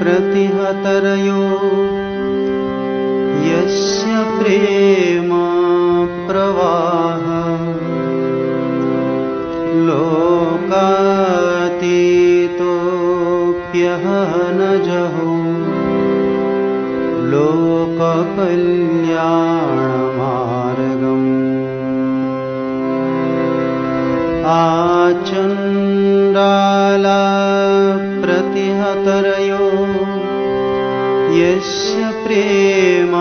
प्रतिहतरयो यस्य प्रेम प्रवाह लोकातीतोऽप्यहनजहो लोककल्याणमार्गम् आचण्डाला प्रतिहतरयो यस्य प्रेम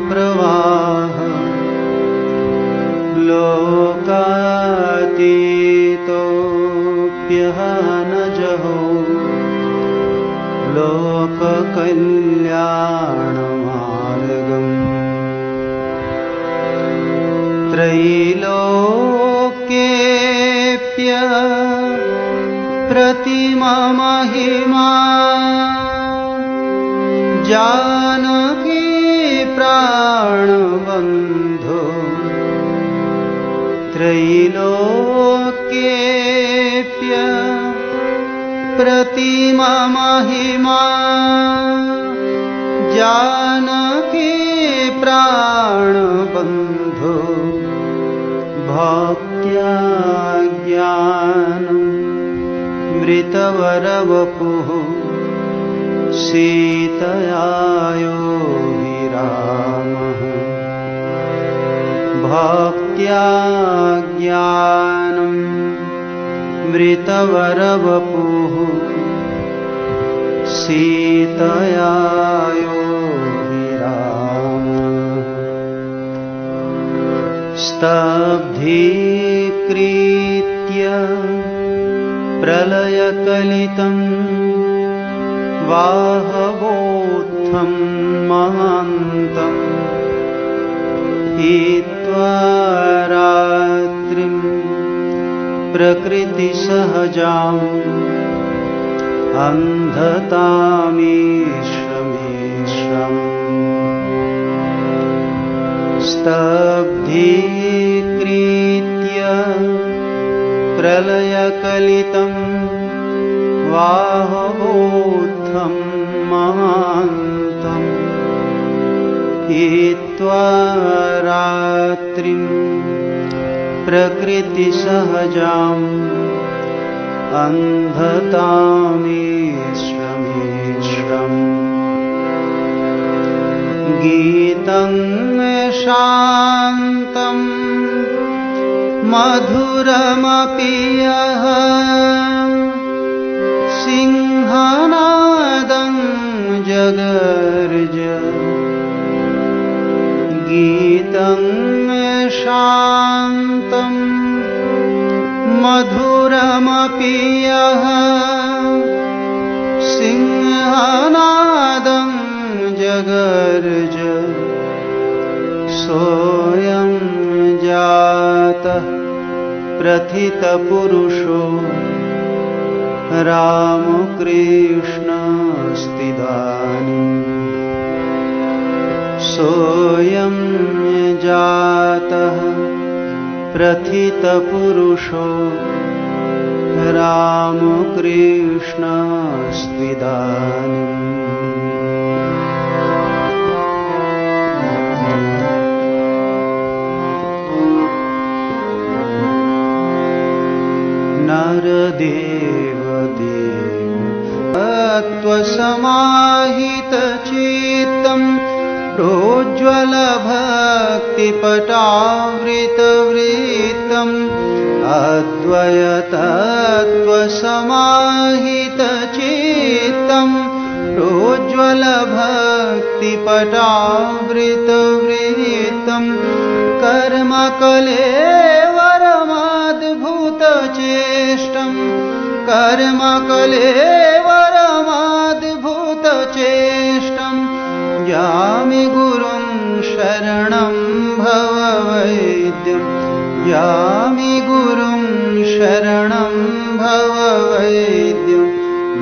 प्रवाह लोकातीतोऽप्यहनजहो लोककल्याणमार्गम् त्रैलोक्येऽप्य प्रतिममहिमा जानकी प्राणबन्धो त्रैलोक्येऽप्य प्रतिममहिमा जानकी प्राणबन्धो भक्त्या ज्ञानं मृतवरवपुः सीतया योगी रामः भक्त्या ज्ञानं मृतवरवपुः सीतया योगी रामः स्तब्धीकृत्य प्रलयकलितं वाहवोत्थं महान्तं हित्वा रात्रिं प्रकृतिसहजाम् अन्धतामीश्वमीश्वरम् स्तब्धीकृत्य प्रलयकलितं वाहवोत्थं महान्तं हित्वा रात्रिं प्रकृतिसहजाम् अन्धतामीश्वमीश्वरम् गीतं शान्तं मधुरमपि यः सिंहनादं जगर्ज गीतं शान्तं मधुरमपि यः सिंहनादं जगर्ज सोऽयं जातः प्रथितपुरुषो रामकृष्णस्तिदानीं सोऽयं जातः प्रथितपुरुषो रामकृष्णस्तिदानीं नरदेवदेव तत्त्वसमाहितचित्तं प्रोज्ज्वलभक्तिपटावृतवृत्तम् अद्वयतत्त्वसमाहितचित्तं प्रोज्ज्वलभक्तिपटावृतवृत्तं कर्मकलेवरमद्भुतचेष्टं कर्मकलेवरमद्भुतचेष्टं यामि गुरुं शरणं भववैद्यं यामि गुरुं शरणं भववैद्यं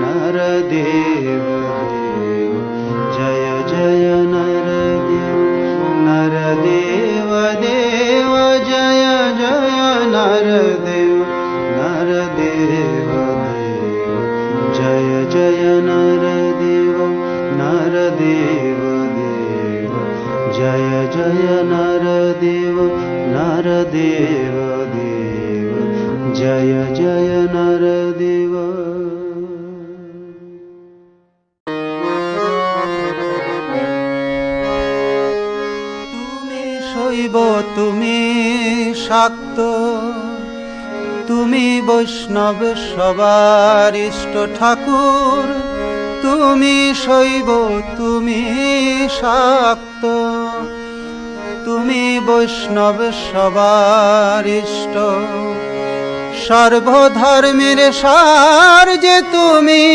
नरदेव जय जय नरदेव नरदेव देव जय जय नरदेव नरदेव देव जय जय नरदेव नरदेव देव जय जय नरदेव नरदेव देव जय जय नरदेव। তুমি শৈব তুমি শাক্ত তুমি বৈষ্ণব সবার ইষ্ট ঠাকুর, তুমি শৈব তুমি শাক্ত তুমি বৈষ্ণব সবার ইষ্ট, সর্বধর্মের সার যে তুমি,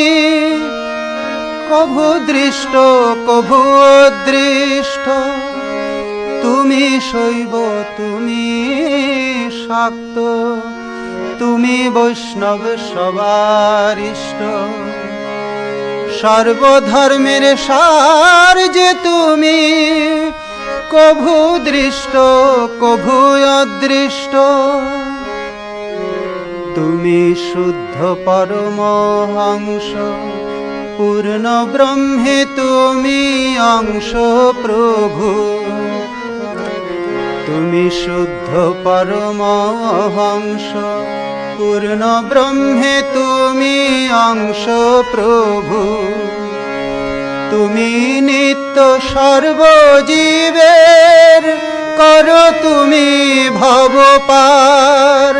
কভু দৃষ্ট কভু অদৃষ্ট, তুমি শৈব তুমি শাক্ত তুমি বৈষ্ণব সবার ইষ্ট, সর্বধর্মের সার যে তুমি, কভু দৃষ্ট কভু অদৃষ্ট, তুমি শুদ্ধ পরমহংস পূর্ণ ব্রহ্মে তুমি অংশ প্রভু, তুমি শুদ্ধ পরমহংস পূর্ণ ব্রহ্মে তুমি অংশ প্রভু, তুমি নিত্য সর্বজীবের করো তুমি ভব পার,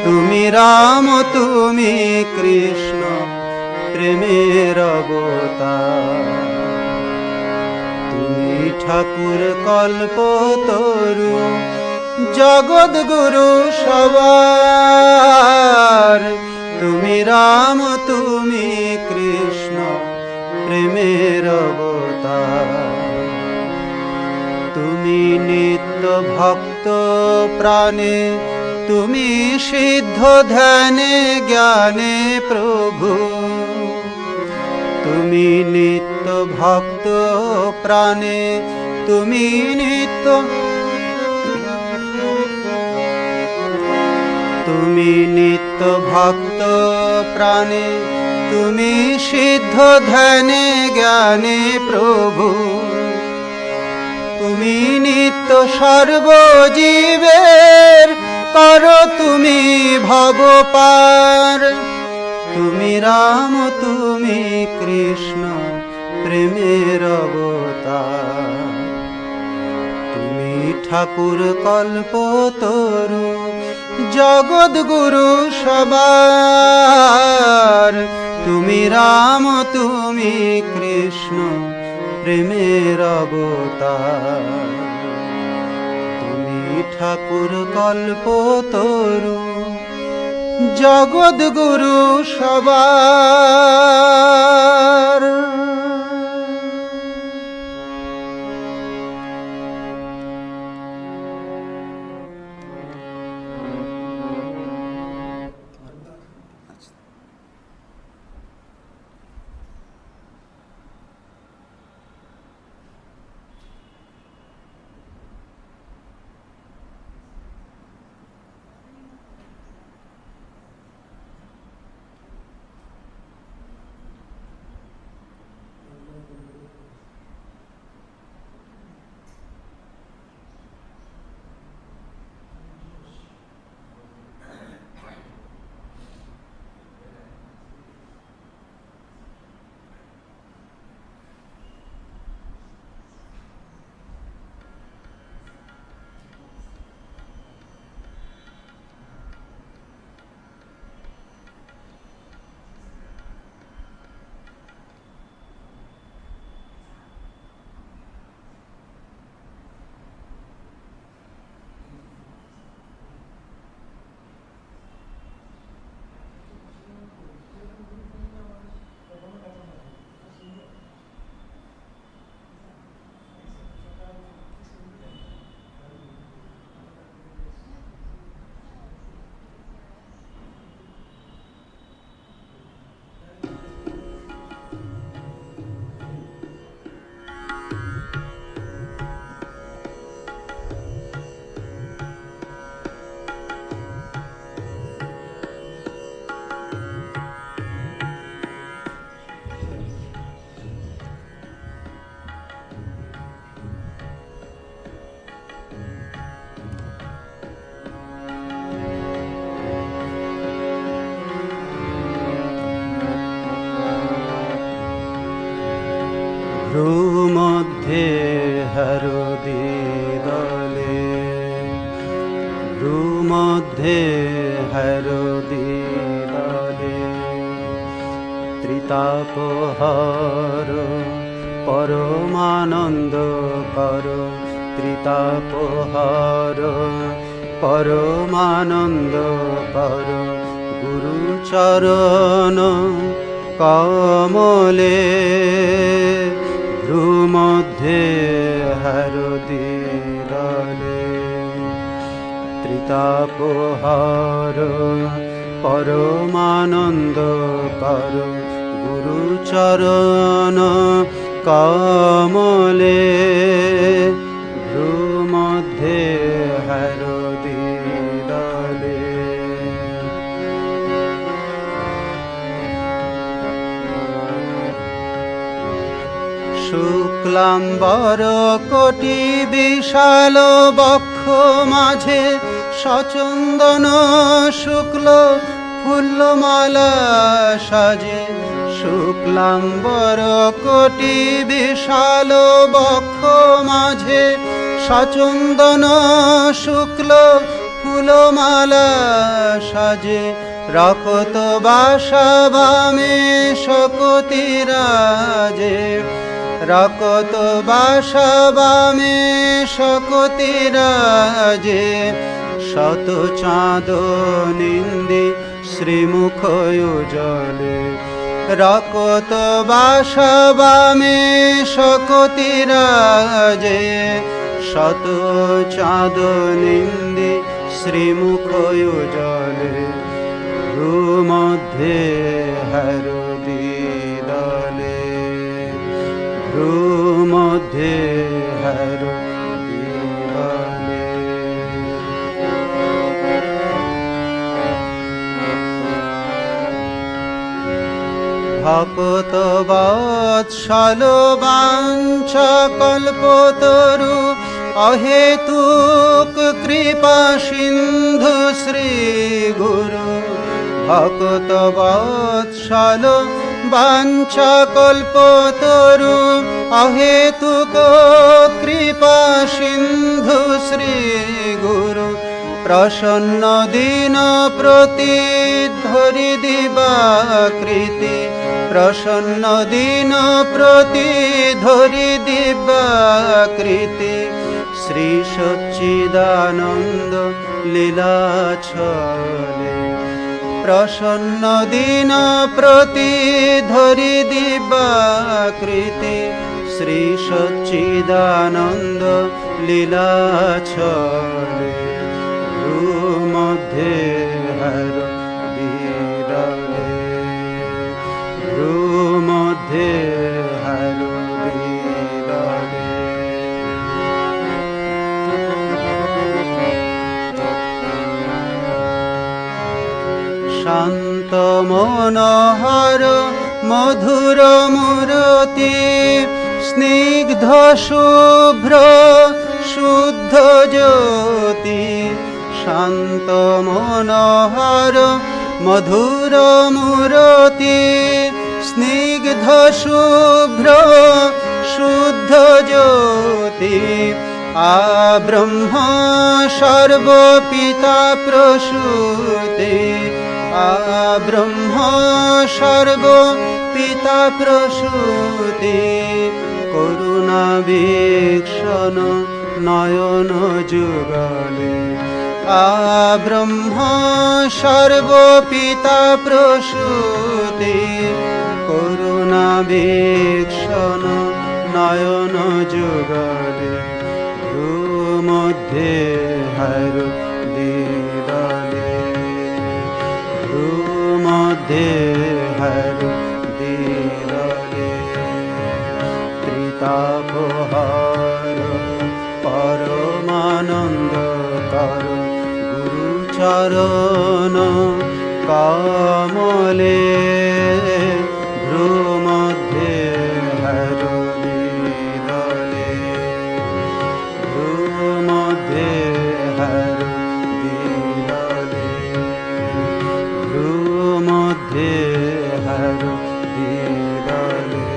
তুমি রাম তুমি কৃষ্ণ প্রেমের অবতার, তুমি ঠাকুর কল্পতরু জগৎগুরু সবার, তুমি রাম তুমি কৃষ্ণ প্রেমের অবতার, তুমি নিত্য ভক্ত প্রাণে তুমি সিদ্ধ ধ্যানে জ্ঞানে প্রভু, তুমি নিত্য ভক্ত প্রাণে তুমি নিত্য, তুমি নিত্য ভক্ত প্রাণে তুমি সিদ্ধ ধ্যানে জ্ঞানে প্রভু, তুমি নিত্য সর্বজীবের করো তুমি ভব পার, তুমি রাম তুমি কৃষ্ণ প্রেমের অবতার, তুমি ঠাকুর কল্পতরু জগৎগুরু সবার, তুমি রাম তুমি কৃষ্ণ প্রেমের অবতার, তুমি ঠাকুর কল্পতরু জগৎগুরু সবার। ভ্রূমধ্যে হরদি দলে, ভ্রূমধ্যে হরদি দলে। ত্রিতাপহর পরমানন্দ কর, ত্রিতাপহর পরমানন্দ কর। গুরুচরণ কমলে, ভ্রূমধ্যে হরদি দলে। ত্রিতাপহর পরমানন্দ কর, গুরুচরণ কমলে, ভ্রূমধ্যে হরদি দলে। শুক্লাম্বর কোটি বিশাল বক্ষ মাঝে, সচন্দন শুক্ল ফুল্লমালা সাজে। শুক্লাম্বর কোটি বিশাল বক্ষ মাঝে, সচন্দন শুক্ল ফুলমালা সাজে। রকত বাসা বামে শকতি রাজে, রকত বাসা বামে শকতি রাজে। শত চাঁদ নিন্দি শ্রীমুখ উজ্জ্বলে, রকত বাসা বামে শকতি রাজে। শত চাঁদ নিন্দি শ্রীমুখ উজ্জ্বলে, ভ্রূমধ্যে হরদি দলে, ভ্রূমধ্যে হরদি দলে। ভকত বৎসল বাঞ্ছা কল্পতরু, অহেতুক কৃপা সিন্ধু শ্রী গুরু। ভকত বৎসল বাঞ্ছা কল্পতরু, অহেতুক কৃপা সিন্ধু শ্রী গুরু। প্রসন্ন দীন প্রতি ধরি দিবাকৃতি, প্রসন্ন দীন প্রতি ধরি দিবাকৃতি। শ্রী সচ্চিদানন্দ লীলা ছলে, প্রসন্ন দীন প্রতি ধরি দিবাকৃতি। শ্রী সচ্চিদানন্দ লীলা ছলে, ভ্রূমধ্যে হরদি দলে, ভ্রূমধ্যে হরদি দলে। শান্ত মনোহর মধুর মূরতি, স্নিগ্ধ শুভ্র শুদ্ধ জ্যোতি। শান্ত মনোহর মধুর মূরতি, স্নিগ্ধ শুভ্র শুদ্ধ জ্যোতি। আব্রহ্ম সর্ব পিতা প্রসূতি, আব্রহ্ম সর্ব পিতা প্রসূতি। করুণা বীক্ষণ নয়ন যুগলে, আব্রহ্ম সর্ব পিতা প্রসূতি। করুণা বীক্ষণ নয়ন যুগলে, ভ্রূমধ্যে হরদি দলে, ভ্রূমধ্যে হরদি দলে। ত্রিতাপহর পরমানন্দ কর, গুরুচরণ কমলে, ভ্রূমধ্যে হরদি দলে, ভ্রূমধ্যে হরদি দলে, ভ্রূমধ্যে হরদি দলে।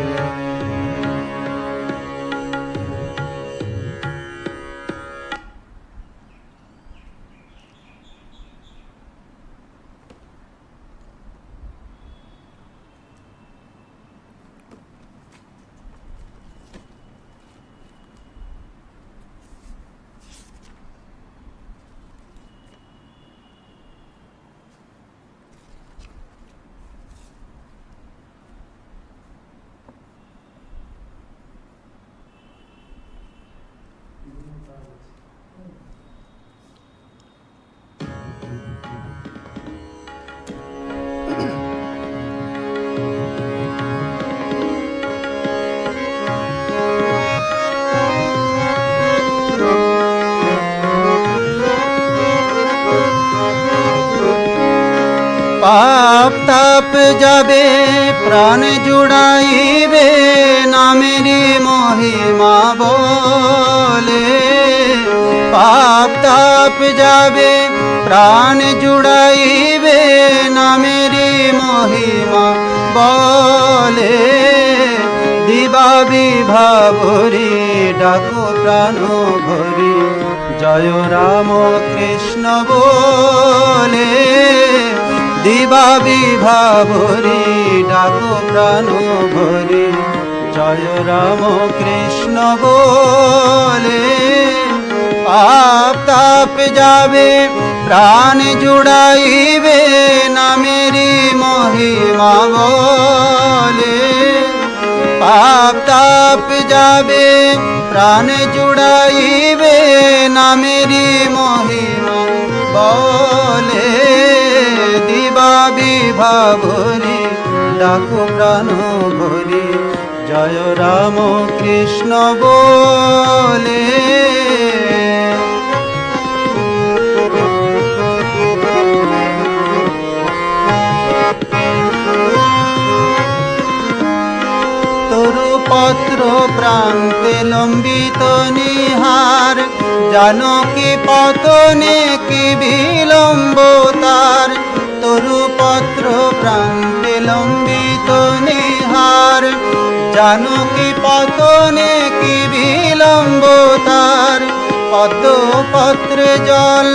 পাপ তাপ যাবে প্রাণ জুড়াইবে নামেরি মহিমা বলে। পাপ তাপ যাবে প্রাণ জুড়াইবে নামেরি মহিমা বলে। দিবা বিভাবরি ডাকো প্রাণ ভরি জয় রাম কৃষ্ণ বলে। দিবা বিভাবরি ডাকো প্রাণ ভরি জয় রাম কৃষ্ণ বলে। পাপ তাপ যাবে প্রাণ জুড়াইবে নামেরি মহিমা বলে। পাপ তাপ যাবে প্রাণ জুড়াইবে নামেরি মহিমা বলে। দিবা বিভাবরি ডাকো প্রাণ ভরি জয় রাম কৃষ্ণ বলে। পত্র প্রান্তে লম্বিত নিহার জানকী পতনে কি বিলম্ব তার। তরু পত্র প্রান্তে লম্বিত নিহার জানকী পতনে কি বিলম্ব তার। পদ্ম পত্রে জল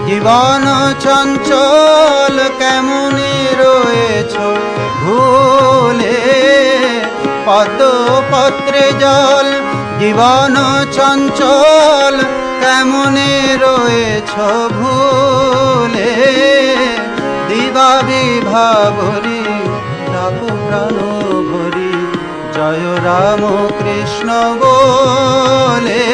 জীবন চঞ্চল কেমনে রয়েছ ভুলে। পদ্ম পত্রে জল জীবন চঞ্চল কেমনে রয়েছ ভুলে। দিবা বিভাবরি ডাকো প্রাণ ভরি জয় রাম কৃষ্ণ বলে।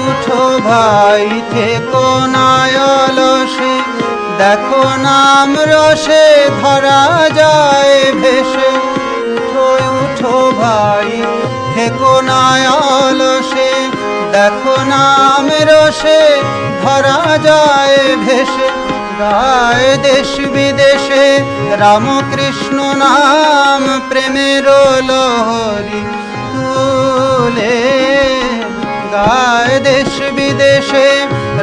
উঠো ভাই থেকো নায়লসে দেখো নাম রসে ধরা যায় ভেসে। উঠো উঠো ভাই থেকো নায়লসে দেখো নাম রসে ধরা যায় ভেসে। গায় দেশ বিদেশে রামকৃষ্ণ নাম প্রেমের লহরী তুলে। গায় দেশ বিদেশে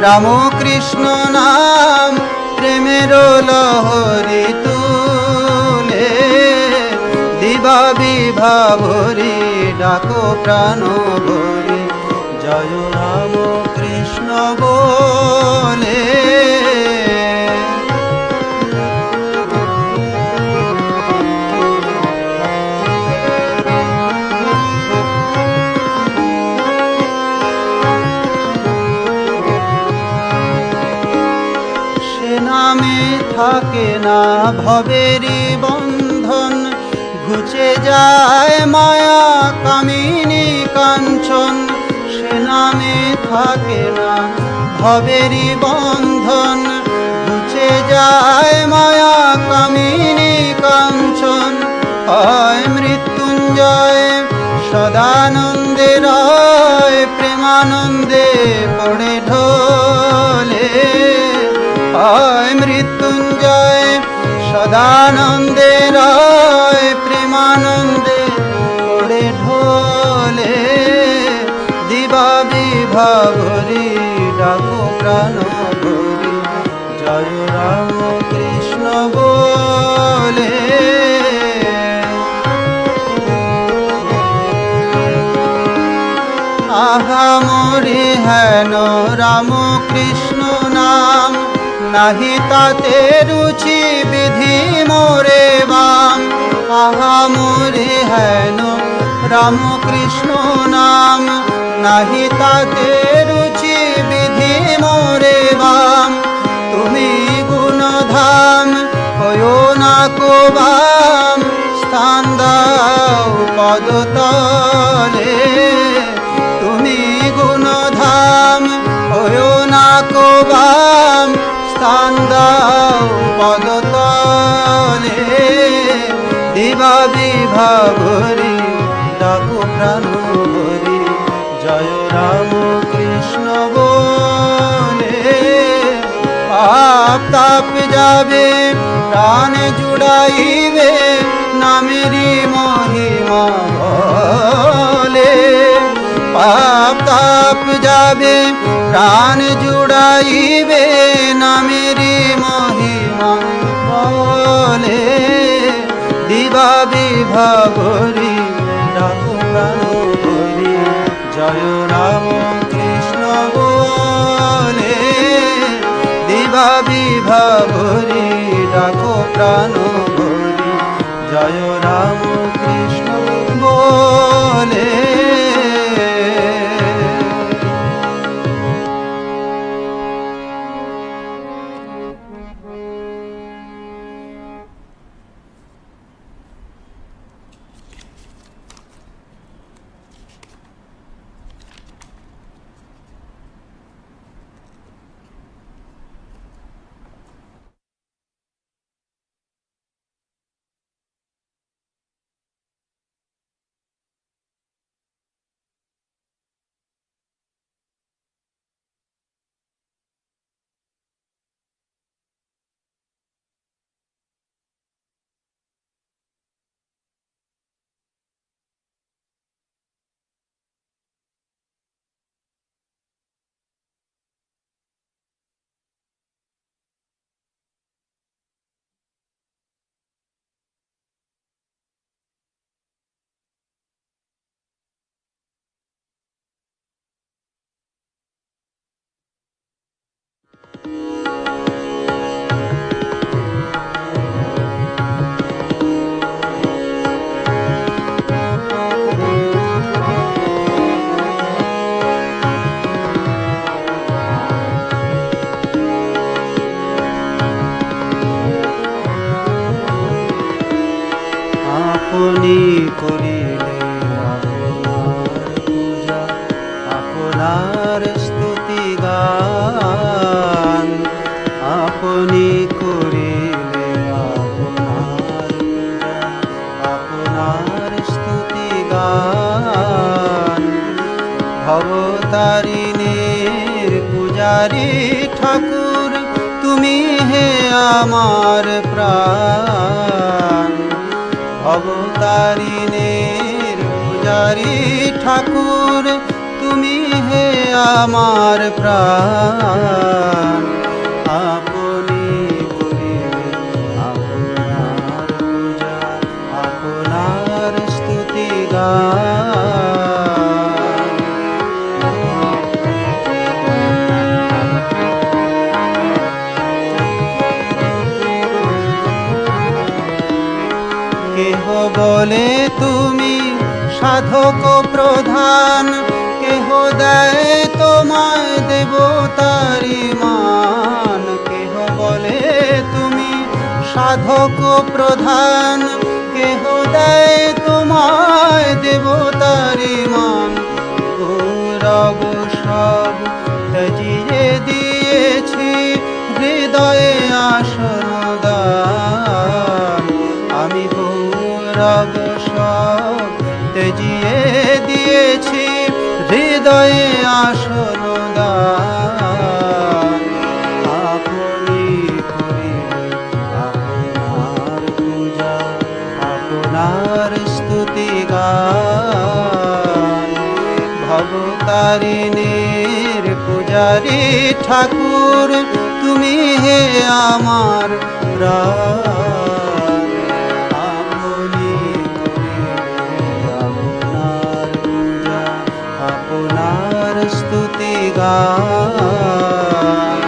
রামকৃষ্ণ নাম প্রেমের লহরী তুলে। দিবা বিভাবরি ডাকো প্রাণ ভরি জয় রাম কৃষ্ণ বলে। থাকে না ভবেরি বন্ধন ঘুচে যায় মায়া কামিনী কাঞ্চন। সে নামে থাকে না ভবেরি বন্ধন ঘুচে যায় মায়া কামিনী কাঞ্চন। হয় মৃত্যুঞ্জয় সদানন্দে রয় প্রেমানন্দে পড়ে ঢোলে। হয় মৃত্যুঞ্জয় সদানন্দে রয় প্রেমানন্দে পড়ে ঢোলে। দিবা বিভাবরি ডাকো প্রাণ ভরি জয় রাম কৃষ্ণ বলে। আহা মোরে হেন রাম কৃষ্ণ নাম নাহি তাতে রুচি বিধি মোরে বাম। আহা মোরে হেন রাম কৃষ্ণ নাম নাহি তাতে রুচি বিধি মোরে বাম। তুমি গুণ পদতলে দিবা বিভাবরি ডাকো প্রাণ ভরি জয় রাম কৃষ্ণ বলে পাপ তাপ যাবে প্রাণ জুড়াইবে নামেরি মহিমা বলে পাপ তাপ যাবে প্রাণ জুড়াইবে নামেরি মহিমা বলে দিবা বিভাবরি ডাকো প্রাণ ভরি জয় রাম কৃষ্ণ বলে দিবা বিভাবরি ডাকো প্রাণ ভরি জয় রাম কৃষ্ণ বলে আপনি করিলে আপনার পূজা আপনার স্তুতি গান আপনি করিলে আপনার পূজা আপনার স্তুতি গান ভবতারিণীর পূজারি ঠাকুর তুমি হে আমার প্রাণ ভবতারিণীর পূজারি ঠাকুর তুমি হে আমার প্রাণ আপনি করিলে আপনার পূজা আপনার স্তুতি গান কেহ বলে তুমি সাধক প্রধান কেহ দেয় তোমায় দেবতারি মান কেহ বলে তুমি সাধক প্রধান কেহ দেয় তোমায় দেবতারি মান গৌরব সব ত্যাজিয়ে দিয়েছি হৃদয়ে আসন দান আমি গৌরব সব ত্যাজিয়ে দিয়েছি হৃদয়ে আসন দান আপনি করিলে আপনার পূজা আপনার স্তুতি গান ভবতারিণীর পূজারি ঠাকুর তুমি হে আমার প্রাণ আপনি করিলে আপনার পূজা আপনার স্তুতি গান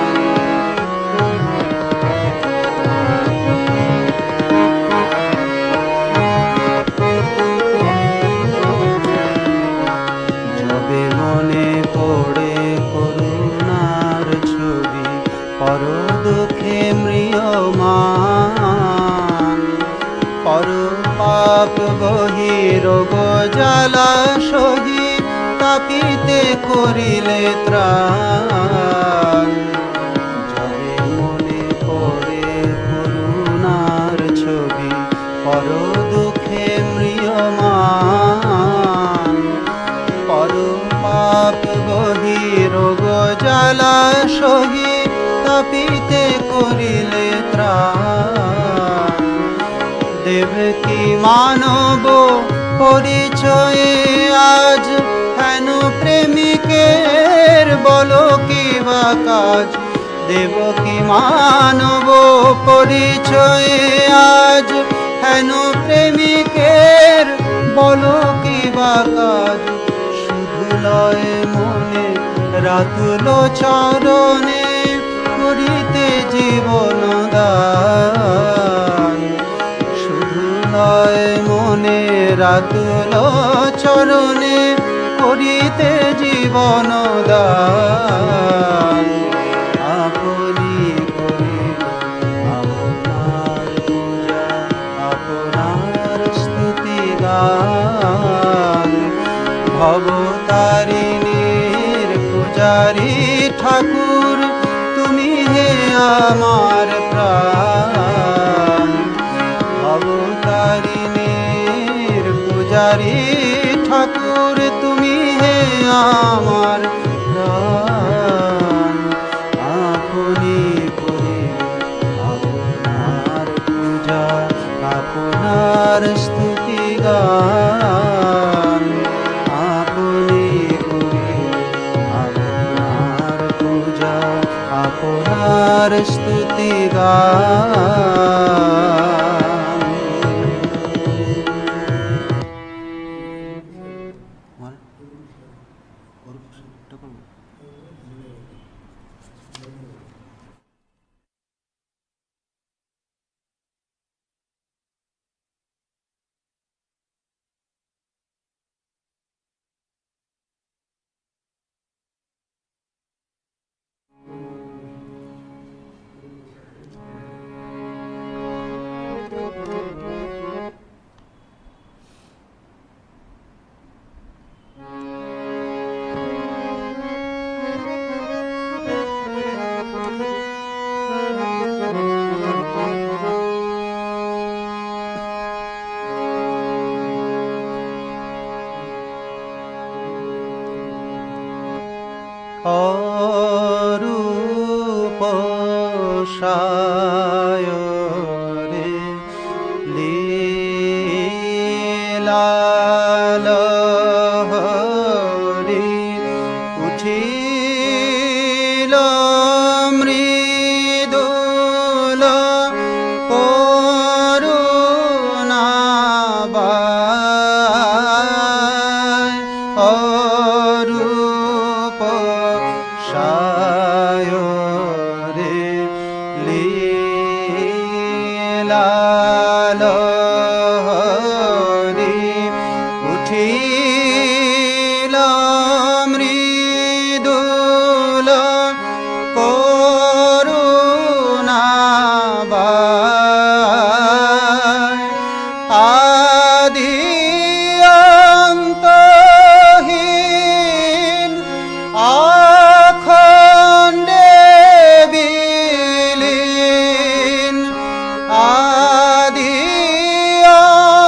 যবে মনে পড়ে করুণার ছবি পর দুঃখে ম্রিয়মান পর পাপ বহি রোগ জ্বালা সহি তাপিতে করিলে ত্রাণ যবে মনে পড়ে জ্বালা সহি তাপিতে করিলে ত্রাণ। দেবকী মানব পরিচয়ে আজ হেন প্রেমিকের বলো কি বা কাজ। দেবকী মানব পরিচয়ে আজ হেন প্রেমিকের বলো কি বা কাজ। শুধু লয় মনে রাতুল চরণে করিতে জীবন দান। শুধু লয় মনে রাতুল চরণে করিতে জীবন দান। আপনি করিল আপনার পূজা আপনার স্তুতি গান। ভবতারিণীর পূজারী ঠাকুর তুমি হে আমার প্রাণ। ভবতারিণীর পূজারী ঠাকুর তুমি হে আমার প্রাণ। আপনি করিল আপনার পূজা আপনার স্তুতি গান। আপনি করিল আপনার পূজা আপনার স্তুতি গান। অরূপ সায়রে লীলালহরী উঠিল মৃদুল করুণাবায়। অরূপ সায়রে লীলালহরী উঠিল মৃদুল করুণাবায়। আদি অন্তহীন অখণ্ডে বিলীন। আদি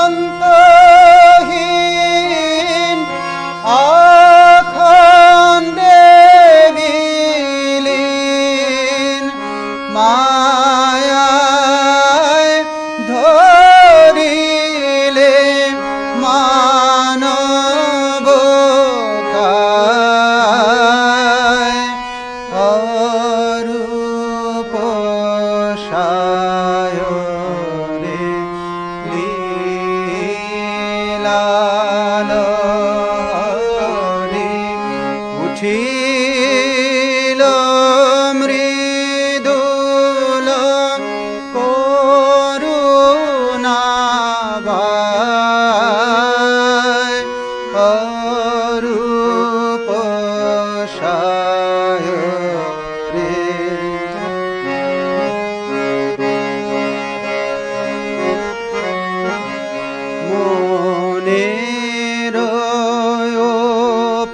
অন্তহীন অখণ্ডে বিলীন। মায়ায় ধরিলে মানব কায়। অরূপ সায়রে লীলালহরী উঠিল মৃদুল করুণাবায়। অরূপ সায়রে মনের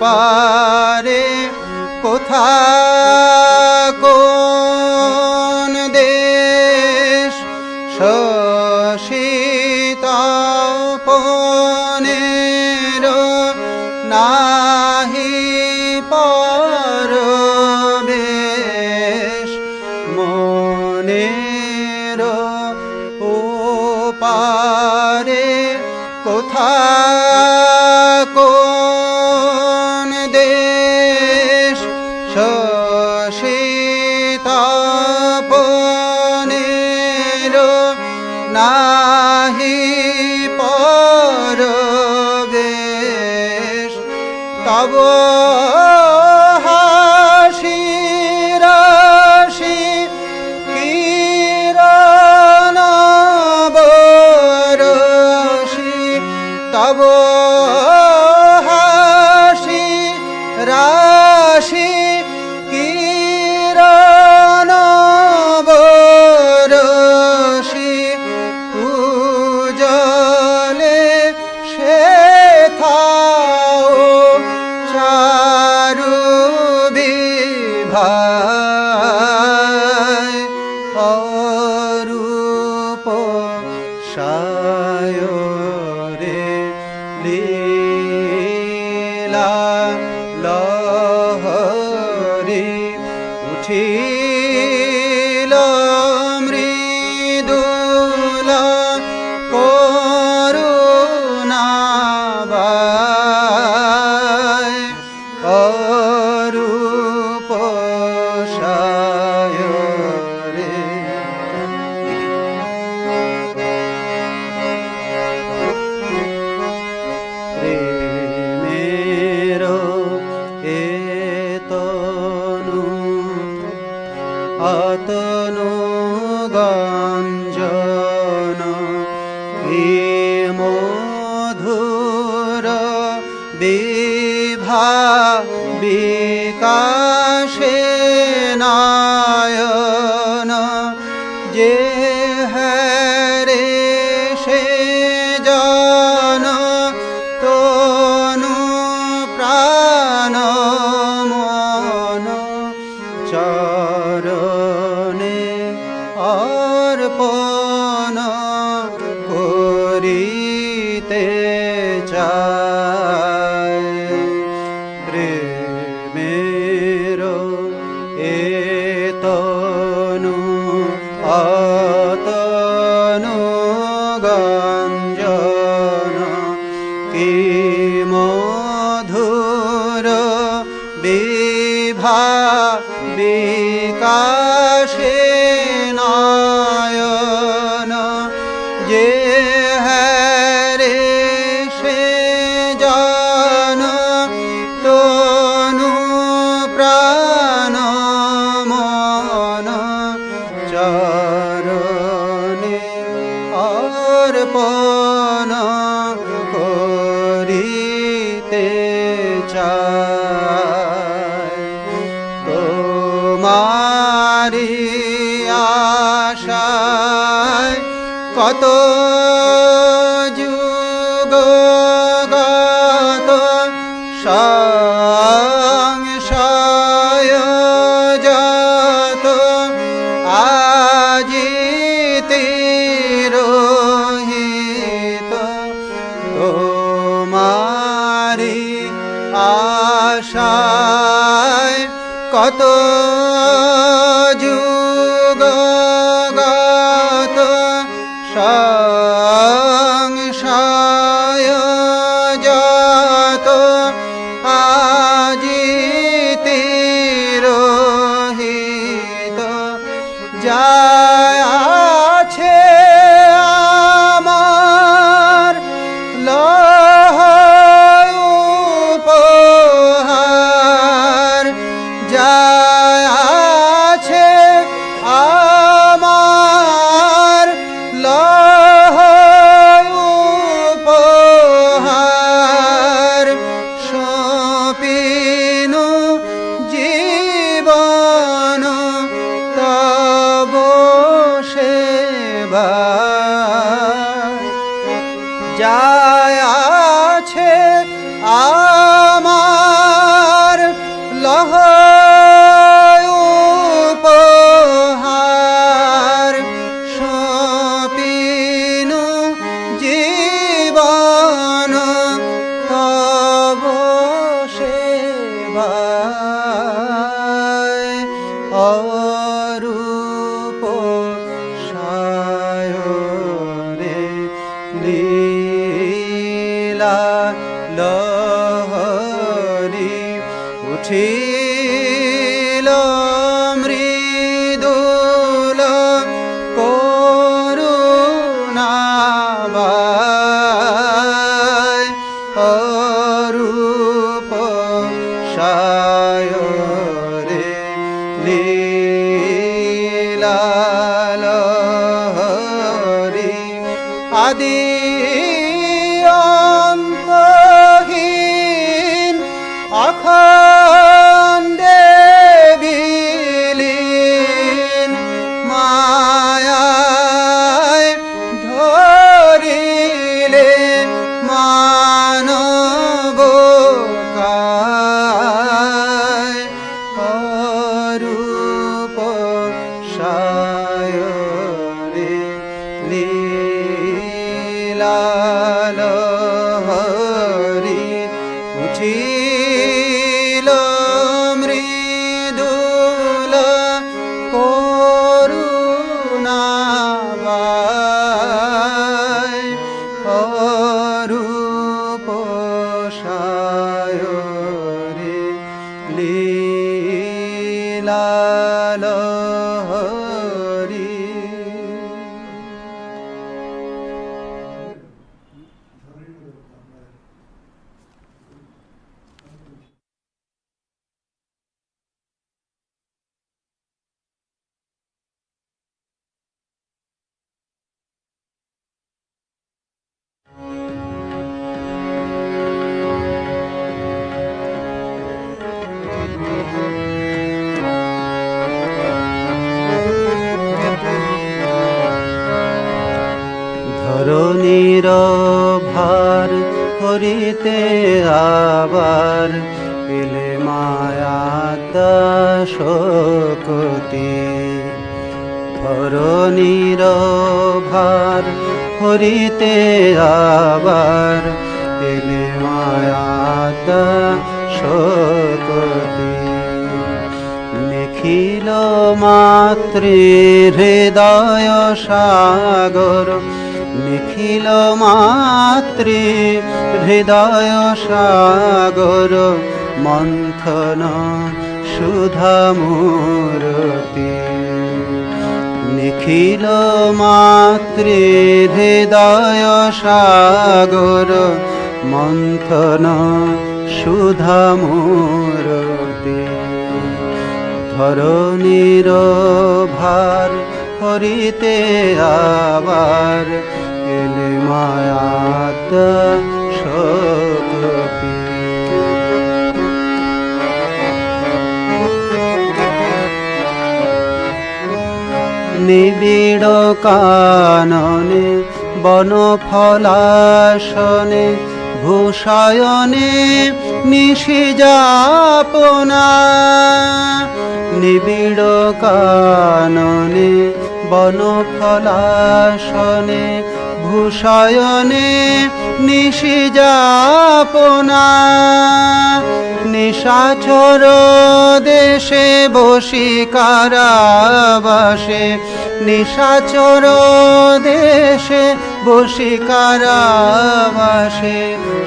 পারে কোথা কোন দেশ শশীতপনের নাহি পর তপনের নাহি পরবেশ তব হাসি রাশি কিরণ বরষি তব হাসি রাশি কিরণ বরষি উজলে শেখাও চারু বিভায় অরূপ সায়রে লীলা লহরি উঠিল মৃদুলা করুণাবায় অরূপ সায়রে প্রেমের এতনু অতনু গঞ্জন কি মধুর বিভা বিকাশে নয়ন যে হরে সে জন তনু প্রাণ মন চরণে অর্পণ করিতে চায় প্রেমের এতনু অতনু গঞ্জন কি মধুর বিভা বিকাশে নয়ন যে হরে সে জন তনু প্রাণ মন চরণে অর্পণ করিতে চায় তোমারি আশায় কত যুগ গত সংশয় যত আজি তিরোহিত তোমারি আশায় কত যুগ গত সংশয় যত আজি তিরোহিত যায় আছে আমার লহ উপহার যায় আছে আমার লহ উপহার সপিনু জীবন তব সেবা যায় আছে আমার লহ উপহার সপিনু জীবন তব সেবায় অরূপ সায়রে লীলা লহরি উঠিল লীলা লহরী আদি অন্তহীন অখণ্ডে বিলীন মায়ায় ধরিলে মানব কায় অরূপ সায়রে লীলা লহরী উঠিল মৃদুল করুণাবায় অরূপ সায়রে লীলা লহরী। ধরণীর ভার হরিতে আবার এলে মায়াতা শোকতি। ধরণীর ভার হরিতে আবার এলে মায়াতা শোকতি। নিখিল মাতৃ হৃদয় সাগর নিখিল মাতৃ হৃদয় সাগর মন্থন সুধামূরতি। নিখিল মাতৃ হৃদয় সাগর মন্থন সুধামূরতি। ধরণীর ভার হরিতে আবার এলে মায়াত শোকতি। নিবিড় কাননে বনফলাসনে ভূষয়নে নিশিজাপনা। নিবিড় কাননে বনফলাসনে ভূষয়নে নিশিজাপনা। নিশাচর দেশে বসি কারাবাসে নিশাচর দেশে বসি কারাবাসে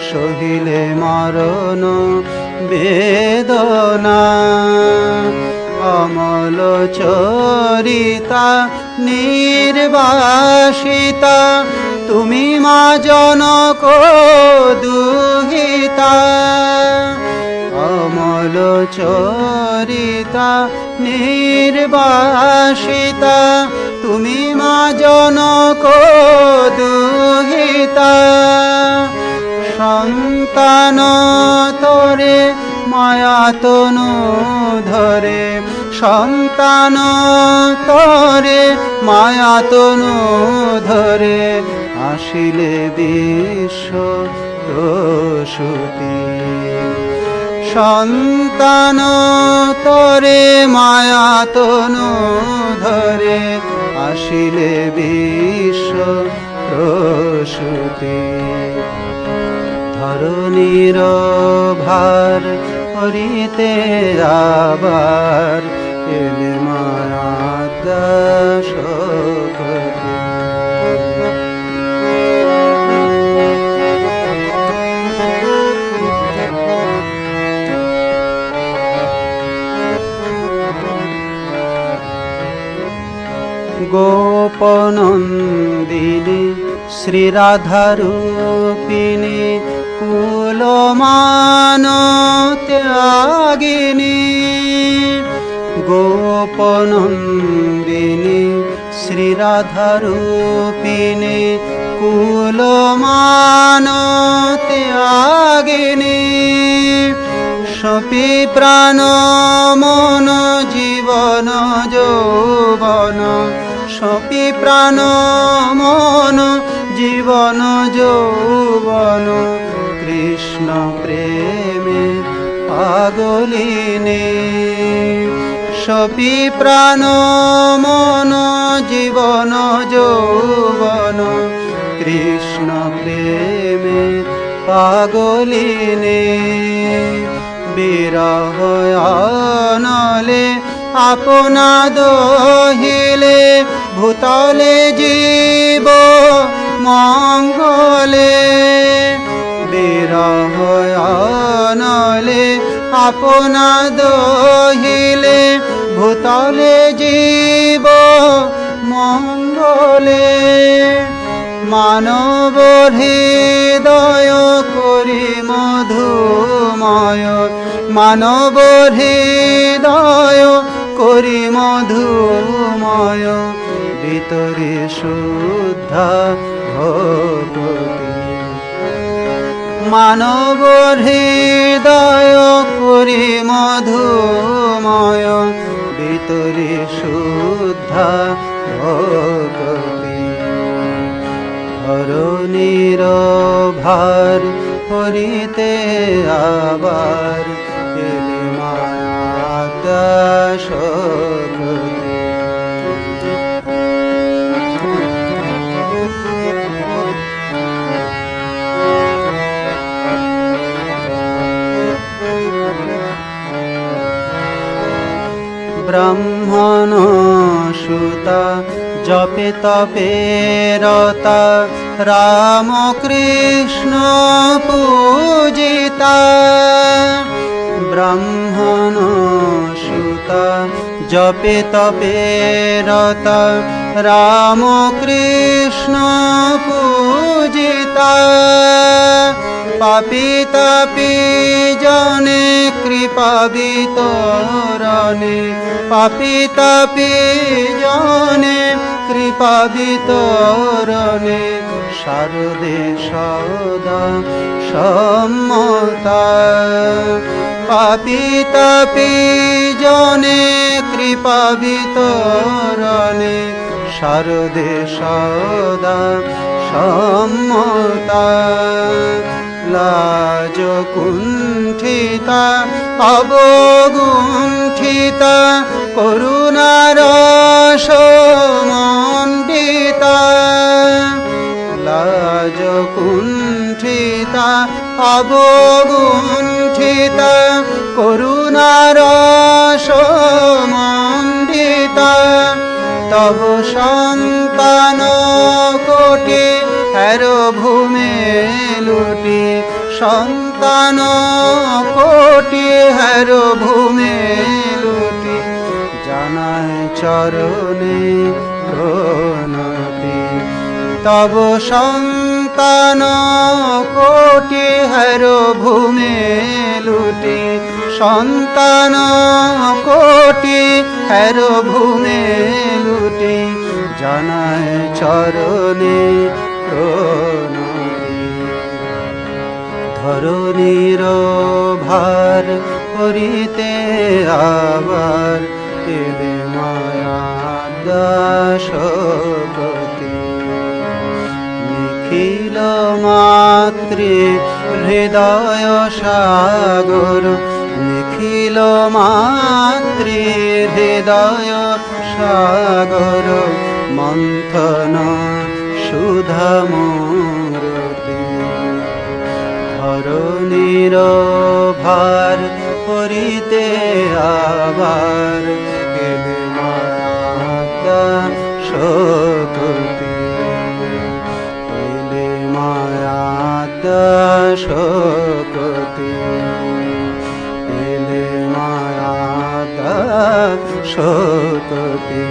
সহিলে মরণ বেদনা। অমল চরিতা নির্বাসিতা তুমি মা জনক দুহিতা। অমল চরিতা নির্বাসিতা তুমি মা জনক দুহিতা। সন্তান তোরে মায়াতনু ধরে সন্তান তোরে মায়াতনু ধরে আসিলে বিশ্ব প্রসূতি। সন্তান তোরে মায়াতনু ধরে আসিলে বিশ্ব প্রসূতি। ধরণীর ভার হরিতে আবার এলে মায়াত শোকতি। গোপনন্দিনী শ্রীরাধারূপিণী কুলমান ত্যাগিনী। গোপনন্দিনী শ্রীরাধারূপিণী কুলমানত্যাগিনী সপি প্রাণ মন জীবন যৌবন সপি প্রাণ মন জীবন যৌবন কৃষ্ণ প্রেমে পাগলিনী সপি প্রাণ মন জীবন যৌবন কৃষ্ণ প্রেমে পাগলিনী বিরহ অনলে আপনা দহিলে ভূতলে জীব মঙ্গলে বিরহ অনলে আপনা দহিলে ভূতলে জীব মঙ্গলে মানব হৃদয় করি মধুময় মানব হৃদয় করি মধুময় ভিতরে শুদ্ধ ভগবতী মানব হৃদয় করি মধুময় ভিতরে শুদ্ধ ভগবতী ধরণীর ভার হরিতে আবার এলে মাতা শক্তি ব্রাহ্মণ সুতা জপে তপে রতা রাম কৃষ্ণ পূজিতা ব্রাহ্মণ সুতা জপে তপে রতা রাম কৃষ্ণ পূজিতা পাপি তাপি জনে কৃপা বিতরণে পাপি তাপি জনে কৃপা বিতরণে শারদে সদা সম্মতা পাপি তাপি জনে কৃপা বিতরণে শারদে সদা সম্মতা লাজ কুণ্ঠিতা অবগুণ্ঠিতা করুণার সমণ্ডিতা লাজ কুণ্ঠিতা অবগুণ্ঠিতা করুণার সমণ্ডিতা তব সন্তান কোটি হের ভূমে লুটি সন্তান কোটি হের ভূমে লুটি জানায় চরণে প্রণতি তব সন্তান কোটি হের ভূমে লুটি সন্তান কোটি হের ভূমে লুটি জানায় চরণে প্রণতি ধরণীর ভার করিতে আবার এলে মায়া দাসপতি নিখিল মাতৃ হৃদয় সাগর নিখিল মাতৃ হৃদয় সাগর মন্থন সুধামূরতি ধরণীর ভার করিতে আবার এলে মাতা শক্তি এলে মাতা শক্তি এলে মাতা শক্তি।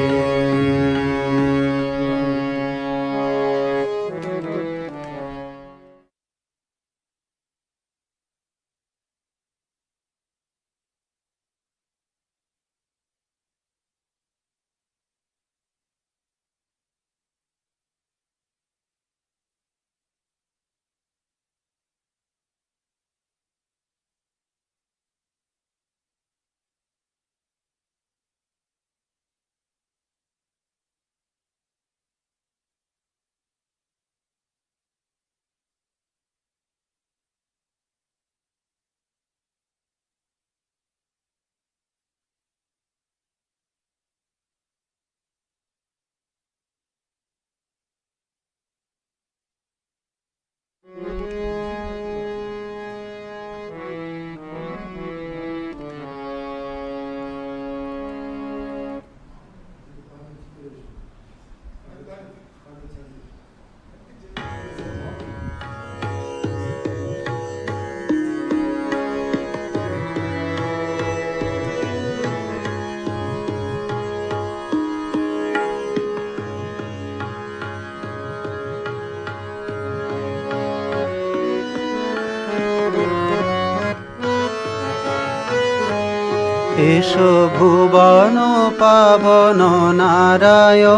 এসো ভুবন পাবন নারায়ণ,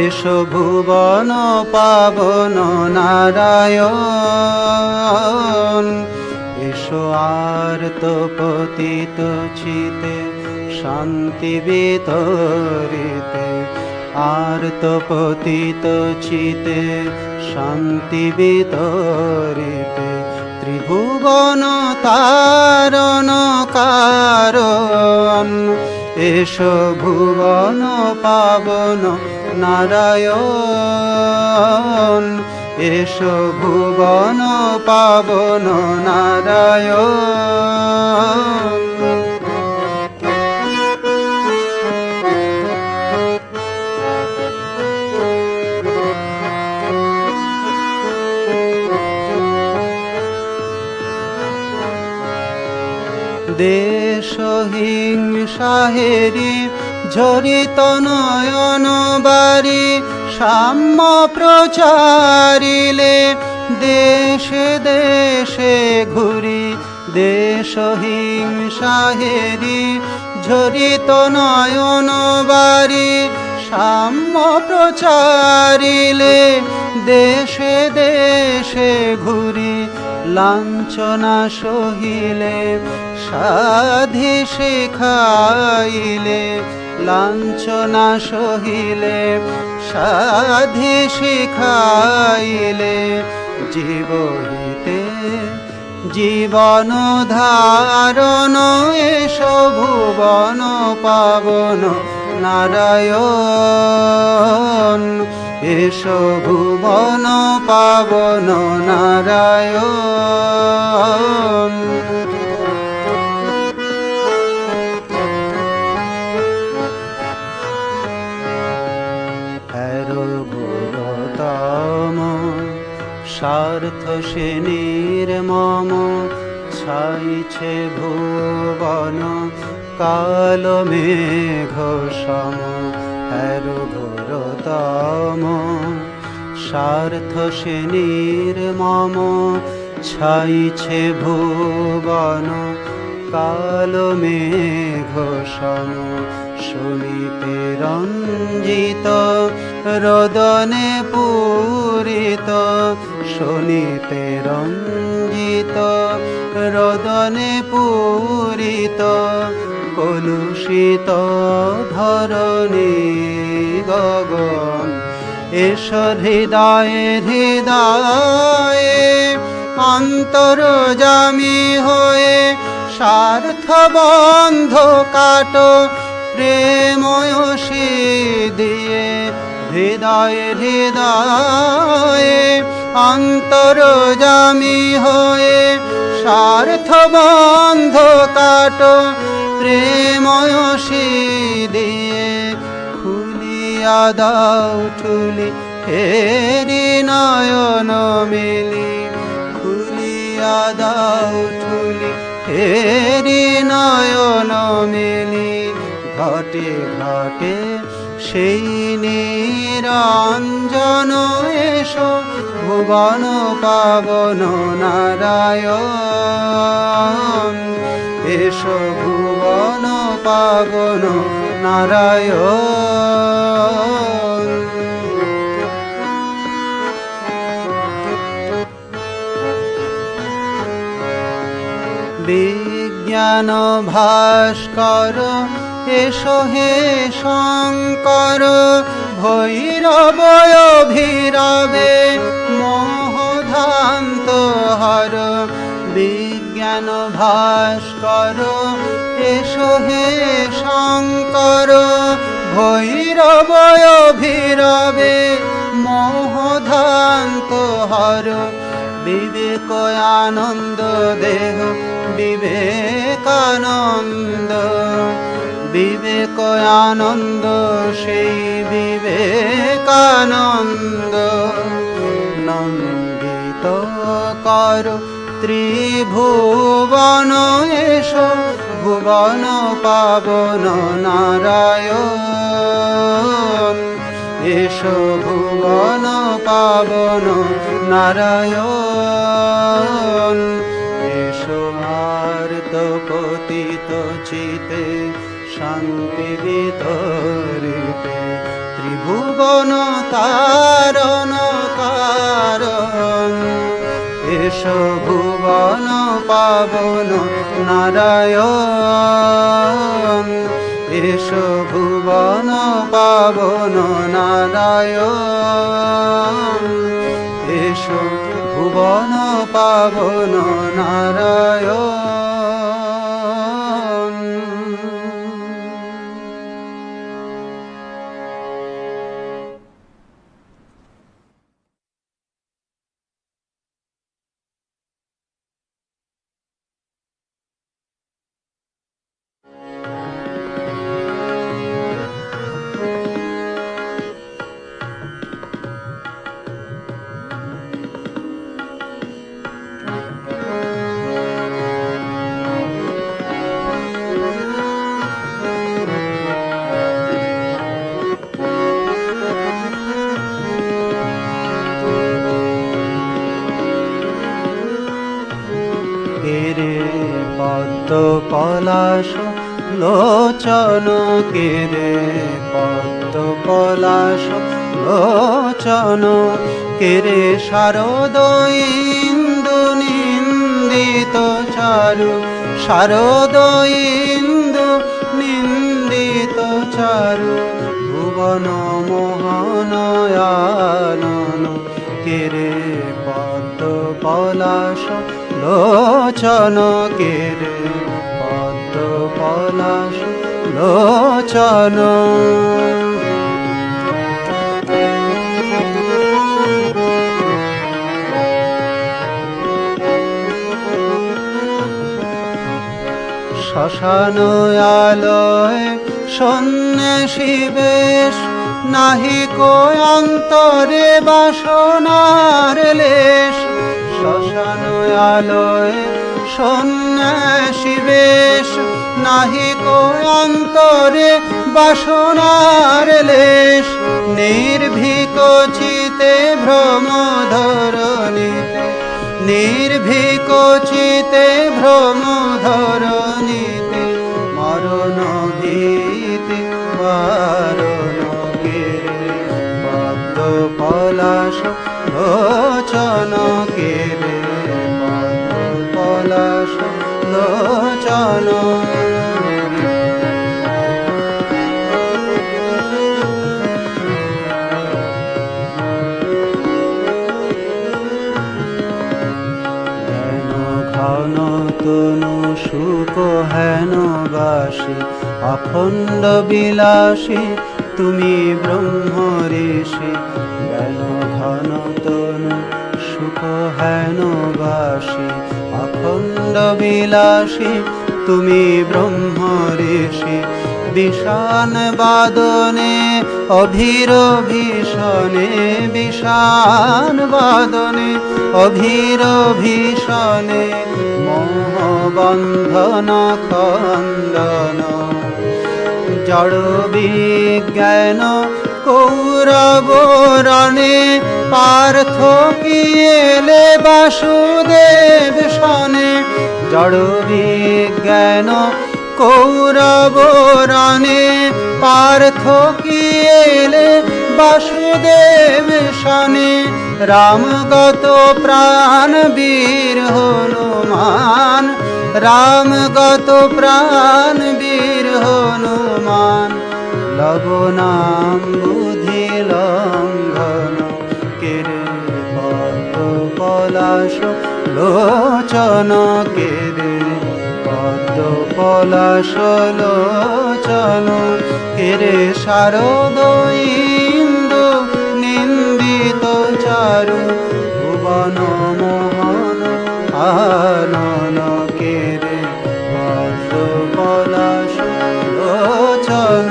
এসো ভুবন পাবন নারায়ণ। এসো আর্তপতিত চিতে শান্তি বিতরিতে, আর্তপতিত চিতে শান্তি বিতরিতে, ত্রিভুবন তারণ কারণ। এসো ভুবন পাবন নারায়ণ, এসো ভুবন পাবন নারায়ণ। দেশহিংসাহেরি ঝরিত নয়ন বারি, সাম্য প্রচারিলে দেশে দেশে ঘুরি। দেশহিংসাহেরি ঝরিত নয়ন বারি, সাম্য প্রচারিলে দেশে দেশে ঘুরি। লাঞ্ছনা সহিলে সাধি শিখাইলে, লাঞ্ছনা সহিলে সাধি শিখাইলে, জীবহিতে জীবন ধারণ। এসো ভুবন পাবন নারায়ণ, এসো ভুবন পাবন নারায়ণ। ঘোরতম স্বার্থ শ্রেণীর মম, ছাইছে ভুবন কাল মেঘ সম। ঘোরতম স্বার্থ শ্রেণীর মম, ছাইছে ভুবন কাল মেঘ সম। শুনিতে রঞ্জিত রোদনে পূরিত, শুনিতে রঞ্জিত রোদনে পূরিত, কলুষিত ধরণী গগন। এসো হৃদয়ে হৃদয়ে অন্তর্যামী হয়ে, স্বার্থ বন্ধ কাটো প্রেময়সী দিয়ে। হৃদয়ে হৃদয়ে অন্তর্যামী হয়ে, স্বার্থ বন্ধ কাটো প্রেময়সী দিয়ে। খুলিয়া দাও ঠুলি হেরি নয়ন মেলি, খুলিয়া দাও ঠুলি হেরি নয়ন মেলি। ঘটে ঘটে সেই নিরঞ্জন, এসো ভুবন পাবন নারায়ণ, এসো ভুবন পাবন নারায়ণ। বিজ্ঞান ভাস্কর এসো হে শঙ্কর, ভৈরব অভিরবে মোহধান্ত হর। বিজ্ঞান ভাস্কর এসো হে শঙ্কর, ভৈরব অভিরবে মোহধান্ত হর। বিবেক আনন্দ দেহ বিবেকানন্দ, বিবেক আনন্দ সেই বিবেকানন্দ। নন্দিত কর ত্রিভুবন, এসো ভুবন পাবন নারায়ণ, এসো ভুবন পাবন নারায়ণ। এসো আর্ত নিন্দিত চিতে শান্তি বিতরিতে ত্রিভুবন তারণ কারণ এসো ভুবন পাবন নারায়ণ এসো ভুবন পাবন নারায়ণ এসো ভুবন পাবন নারায়ণ। পদ্ম পলাশ লোচন কেরে পদ্ম পলাশ লোচন কেরে শারদ ইন্দু নিন্দিত চারু শারদ ইন্দু নিন্দিত চারু ভুবন মোহনয়ানন কেরে পদ্ম পলাশ লোচন কেরে পদ্ম পলাশ লোচন শ্মশান আলয় সন্ন্যাসী বেশ নাহিক অন্তরে বাসনার লেশ শ্মশান আলয় সন্ন্যাসী বেশ নাহিক অন্তরে বাসনার লেশ নির্ভীক চিতে ভ্রম ধরণীতে নির্ভীক চিতে ভ্রম ধরণীতে মরণ ভীতি বারণ কেরে পদ্ম পলাশ লোচন কেরে পদ্ম পলাশ লোচন ঘন তনু সুখ হেনবাসী অখণ্ড বিলাসী তুমি ব্রহ্ম ঋষি জ্ঞান ঘন তনু সুখ হেনবাসী অখণ্ড বিলাসী তুমি ব্রহ্ম ঋষি বিষান বাদনে অভীর ভীষণে বিষান বাদনে অভীর ভীষণে মোহবন্ধন খণ্ডন জড় বিজ্ঞান কৌরব রণে পার্থ কি এলে বাসুদেব সনে জড় বিজ্ঞান কৌরব রণে পার্থ কি এলে বাসুদেব সনে রামগত প্রাণ বীর হনুমান রামগত প্রাণ বীর হনুমান লবনাম বুদ্ধি লঙ্ঘন কেরে পদ্ম পলাশ লোচন কেরে পদ্ম পলাশ লোচন কেরে শারদ ইন্দু নিন্দিত চারু ভুবন মোহন আনন কেরে পদ্ম পলাশ লোচন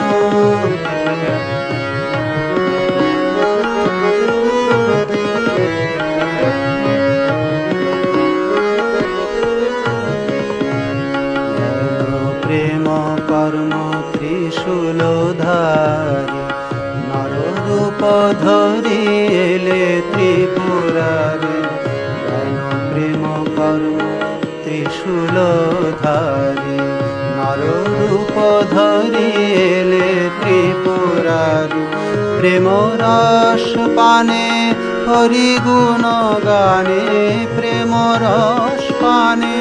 প্রেম কর্ম ত্রিশূলধারী নররূপ ধরি এলে ত্রিপুরারে জ্ঞান প্রেম কর্ম ত্রিশূলধারী নররূপ ধরি এলে ত্রিপুরারি, প্রেম রস পানে হরি গুণ গানে, প্রেম রস পানে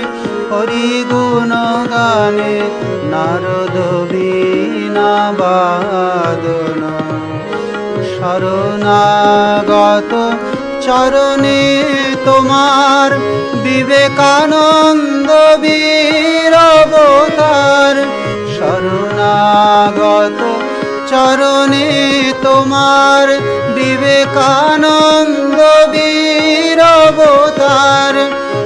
হরি গুণ গানে, নারদ বীণা বাদন। শরণাগত চরণে তোমার, বিবেকানন্দ বীর অবতার। শরণাগত চরণে তোমার, বিবেকানন্দ বীর অবতার।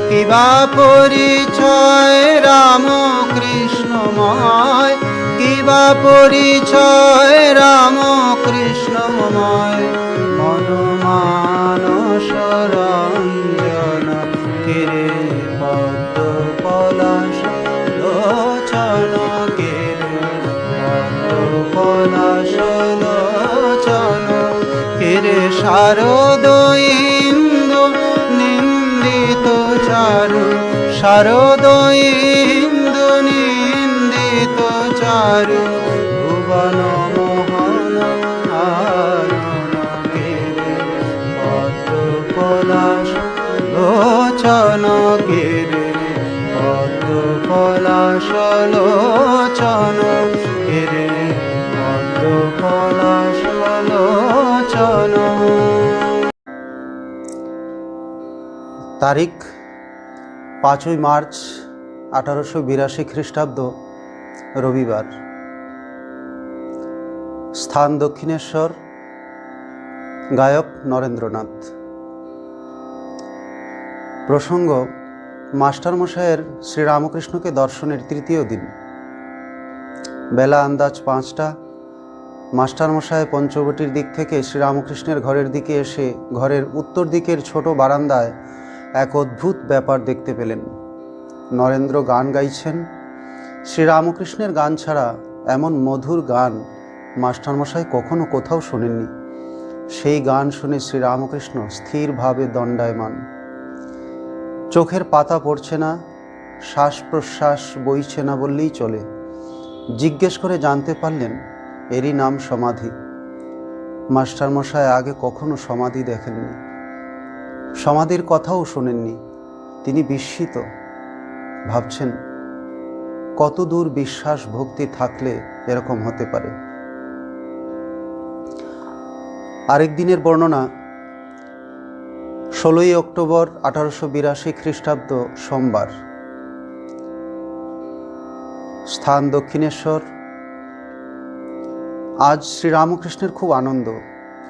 কিবা পরিচয় রামকৃষ্ণময়, কিবা পরিচয় রামকৃষ্ণময়। মন মানস রঞ্জন কেরে পদ্ম পলাশ লোচন, কেরে পদ্ম পলাশ লোচন। কেরে শারদ ইন্দু নিন্দিত চারু, শারদ ইন্দু নিন্দিত চারু। ভুবন মোহন আনন, কেরে পদ্ম পলাশ লোচন, কেরে পদ্ম পলাশ লোচন, কেরে পদ্ম পলাশ লোচন। তারিখ 5ই মার্চ 1882 খ্রিস্টাব্দ, রবিবার। স্থান দক্ষিণেশ্বর, গায়ক নরেন্দ্রনাথ। প্রসঙ্গ, মাস্টারমশায়ের শ্রীরামকৃষ্ণকে দর্শনের তৃতীয় দিন। বেলা আন্দাজ 5টা। মাস্টারমশাই পঞ্চবটির দিক থেকে শ্রীরামকৃষ্ণের ঘরের দিকে এসে ঘরের উত্তর দিকের ছোট বারান্দায় এক অদ্ভুত ব্যাপার দেখতে পেলেন। নরেন্দ্র গান গাইছেন। শ্রীরামকৃষ্ণের গান ছাড়া এমন মধুর গান মাস্টারমশাই কখনো কোথাও শোনেননি। সেই গান শুনে শ্রীরামকৃষ্ণ স্থিরভাবে দণ্ডায়মান। চোখের পাতা পড়ছে না, শ্বাস প্রশ্বাস বইছে না বললেই চলে। জিজ্ঞেস করে জানতে পারলেন এরই নাম সমাধি। মাস্টারমশাই আগে কখনো সমাধি দেখেননি, সমাধির কথাও শোনেননি। তিনি বিস্মিত, ভাবছেন কত দূর বিশ্বাস ভক্তি থাকলে এরকম হতে পারে। আরেক দিনের বর্ণনা। 16ই অক্টোবর 1882 খ্রিস্টাব্দ, সোমবার। স্থান দক্ষিণেশ্বর। আজ শ্রীরামকৃষ্ণের খুব আনন্দ,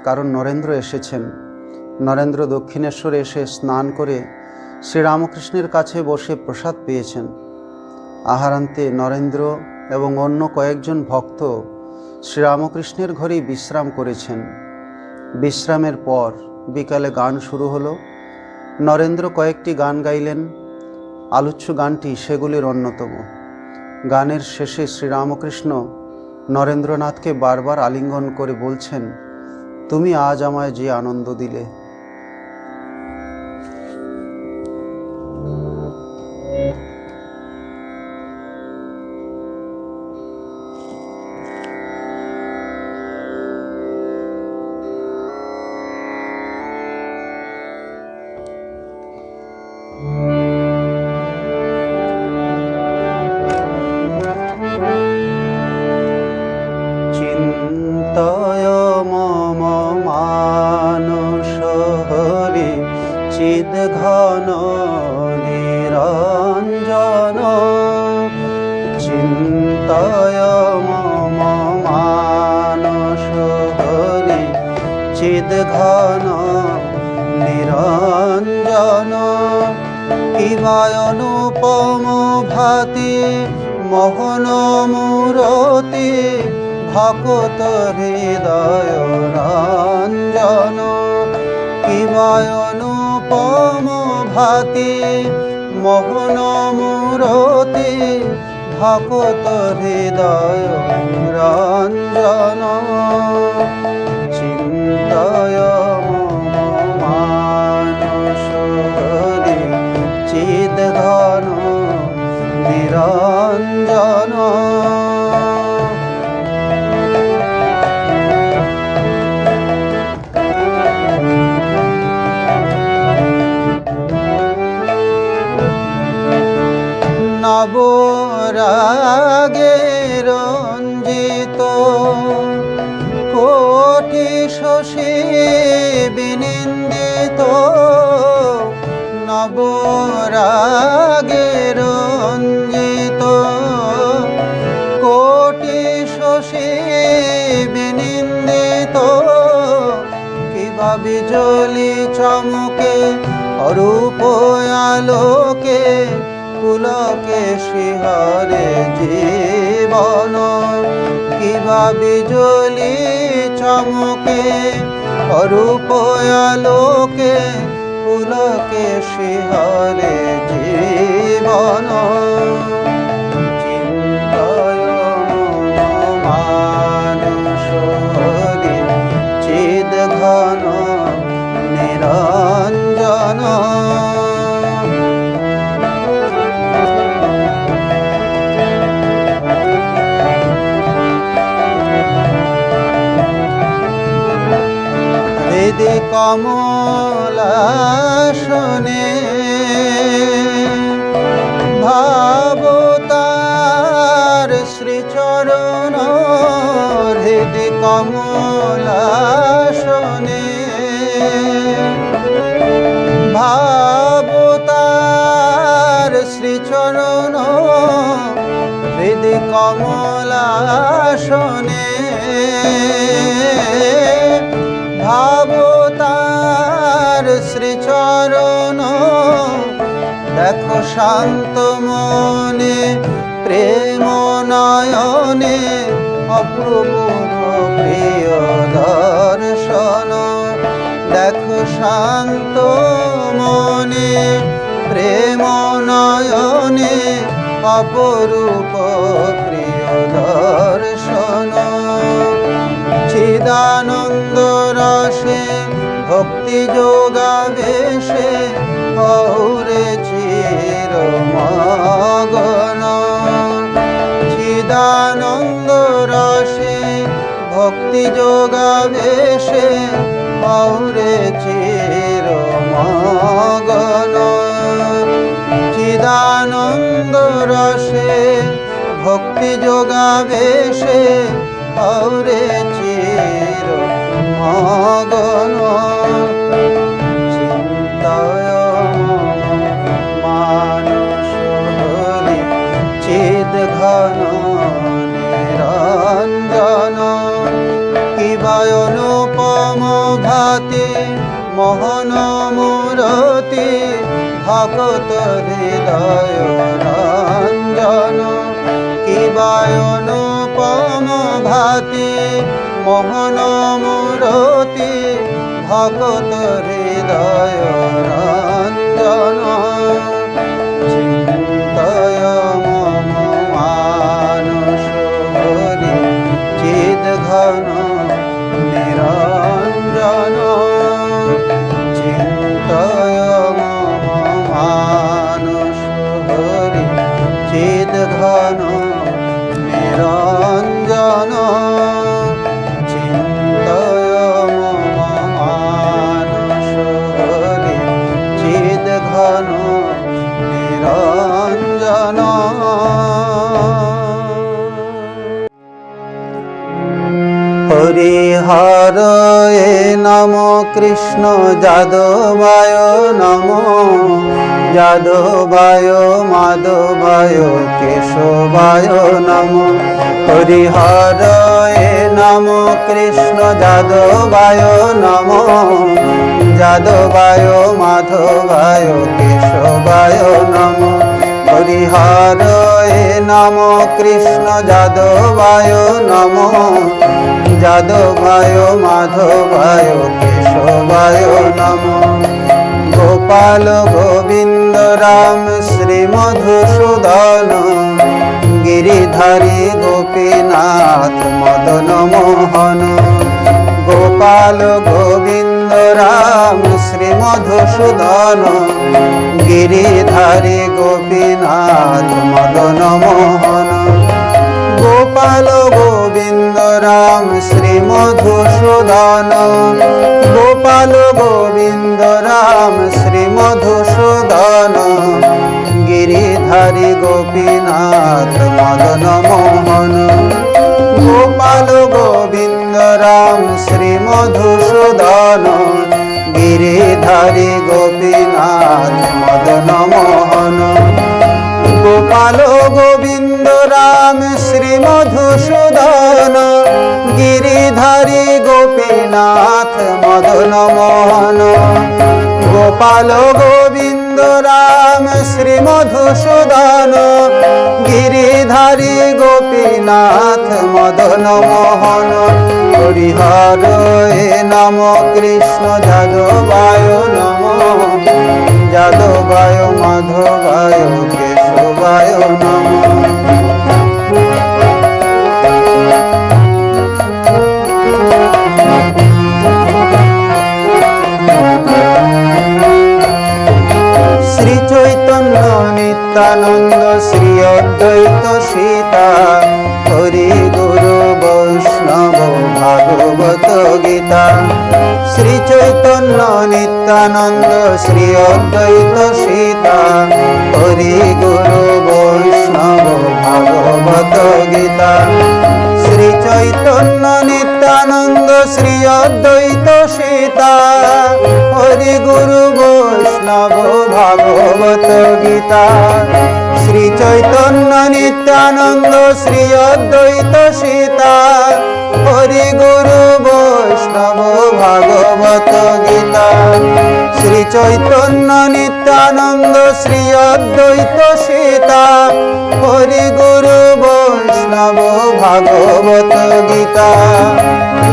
কারণ নরেন্দ্র এসেছেন। নরেন্দ্র দক্ষিণেশ্বরে এসে স্নান করে শ্রীরামকৃষ্ণের কাছে বসে প্রসাদ পেয়েছেন। আহারান্তে নরেন্দ্র এবং অন্য কয়েকজন ভক্ত শ্রীরামকৃষ্ণের ঘরেই বিশ্রাম করেছেন। বিশ্রামের পর বিকালে গান শুরু হলো। নরেন্দ্র কয়েকটি গান গাইলেন। আলোচ্য গানটি সেগুলির অন্যতম। গানের শেষে শ্রীরামকৃষ্ণ নরেন্দ্রনাথকে বারবার আলিঙ্গন করে বলছেন, তুমি আজ আমায় যে আনন্দ দিলে। চিন্তয় মম মানস হরি চিদ ঘন নিরঞ্জন, চিন্তয় মম মানস হরি চিদ ঘন নিরঞ্জন। কিবা অনুপম ভাতি মোহন মূরতি, ভকত হৃদয় রঞ্জন। কিবা অনুপম ভাতি মোহন মূরতি, ভকত হৃদয় রঞ্জন। চিন্তয় মম মানস হরি চিদ ঘন নিরঞ্জন। শশী বিনিন্দিত নবরাগে রঞ্জিত, কোটি শশী বিনিন্দিত কিবা বিজলি চমকে অরূপ আলোকে, পুলকে শিহরে জীবন। কিবা বিজলি চমকে অরূপ আলোকে, পুলকে শিহরে জীবন। চিন্তয় মানস হরি চিদ ঘন নিরঞ্জন। হৃদি কমলাসনে ভাবতার শ্রীচরণ, হৃদি কমলাসনে ভাবতার শ্রীচরণ, হৃদি কমলাসনে ভাবতার শ্রীচরণ। দেখো শান্ত মনে প্রেম নয়নে, অপূর্ব প্রিয় দর্শন। দেখো শান্ত মনে প্রেম নয়নে, অপরূপ প্রিয় দর্শন। চিদানন্দ রসে ভক্তি যোগাবেশে, হৌরে চির মগন। চিদানন্দ রসে ভক্তি যোগাবেশে, হৌরে চির মগন। চিদানন্দ রসে ভক্তি যোগাবেশে, হৌরে চির মগন। চিন্তয় মানস হরি চিদ ঘন নিরঞ্জন। কিবা অনুপম ভাতি মোহন মূরতি, ভকত হৃদয় রঞ্জন। কিবা অনুপম ভাতি মোহন মূরতি, ভকত হৃদয় রঞ্জন। চিন্তয় মম মানস হরি চিদ ঘন নিরঞ্জন। চিন্তয় মম মানস হরি চিদ ঘন নিরঞ্জন। চিন্তয় মম মানস হরি চিদ ঘন নিরঞ্জন। হরিহরয়ে নম কৃষ্ণ যাদবায় নম, যাদবায় মাধবায় কেশবায় নম। হরিহরয়ে নম কৃষ্ণ যাদবায় নম, যাদবায় মাধবায় কেশবায় নম। হরিহরয়ে নম কৃষ্ণ যাদবায় নম, যাদবায় মাধবায় কেশবায় নম। গোপাল গোবিন্দ রাম শ্রী মধুসূদন, গিরিধারী গোপীনাথ মদন মোহন। গোপাল গোবিন্দ রাম শ্রী মধুসূদন, গিরিধারী গোপীনাথ মদন মোহন। গোপাল গোবিন্দ রাম শ্রী মধুসূদন, গোপাল গোবিন্দ রাম শ্রী মধুসূদন, গিরিধারী গোপীনাথ মদন মোহন। গোপাল গোবিন্দ রাম শ্রী মধুসূদন, মদন মোহন। গোপাল গোবিন্দ রাম শ্রী মধুসূদন, গিরিধারী গোপীনাথ মদন মোহন। গোপাল গোবিন্দ রাম শ্রী মধুসূদন, গিরিধারী গোপীনাথ মদন মোহন। হরিহর নম কৃষ্ণ যাদবায় নম, যাদবায় মাধবায় কেশবায় নম। শ্রী চৈতন্য নিত্যানন্দ শ্রী অদ্বৈত সীতা, হরি গুরু বৈষ্ণব ভাগবত গীতা। শ্রী চৈতন্য নিত্যানন্দ শ্রী অদ্বৈত সীতা, হরি গুরু বৈষ্ণব ভাগবত গীতা। শ্রী চৈতন্য নিত্যানন্দ শ্রী অদ্বৈত সীতা, হরি গুরু বৈষ্ণব ভাগবত গীতা। শ্রী চৈতন্য নিত্যানন্দ শ্রী অদ্বৈত সীতা, হরি গুরু বৈষ্ণব ভাগবত গীতা। শ্রী চৈতন্য নিত্যানন্দ শ্রী অদ্বৈত সীতা, হরি গুরু বৈষ্ণব ভাগবত গীতা।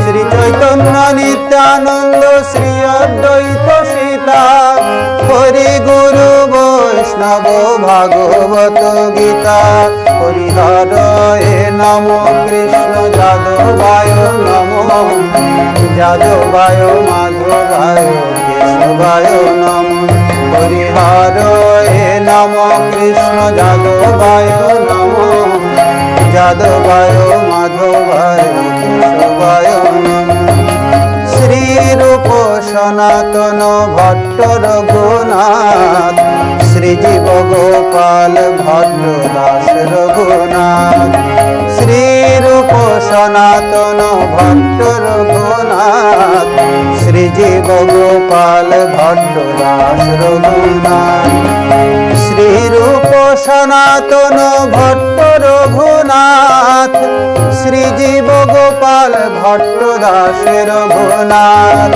শ্রী চৈতন্য নিত্যানন্দ শ্রী অদ্বৈত সীতা, হরি গুরু বৈষ্ণব ভাগবত গীতা। হরিহর নম কৃষ্ণ যাদবায় নম, যাদবায় মাধবায় কেশবায় নম। হরিহর নম কৃষ্ণ যাদবায় নম, যাদবায় মাধবায় কেশবায় নম। শ্রীরূপ সনাতন ভট্ট রঘুনাথ, শ্রীজীব গোপাল ভট্ট দাস রঘুনাথ। শ্রীরূপ সনাতন ভট্ট রঘুনাথ, শ্রীজীব গোপাল ভট্ট দাস রঘুনাথ। শ্রীরূপ সনাতন ভট্ট রঘুনাথ, শ্রীজীব গোপাল ভট্ট দাস রঘুনাথ।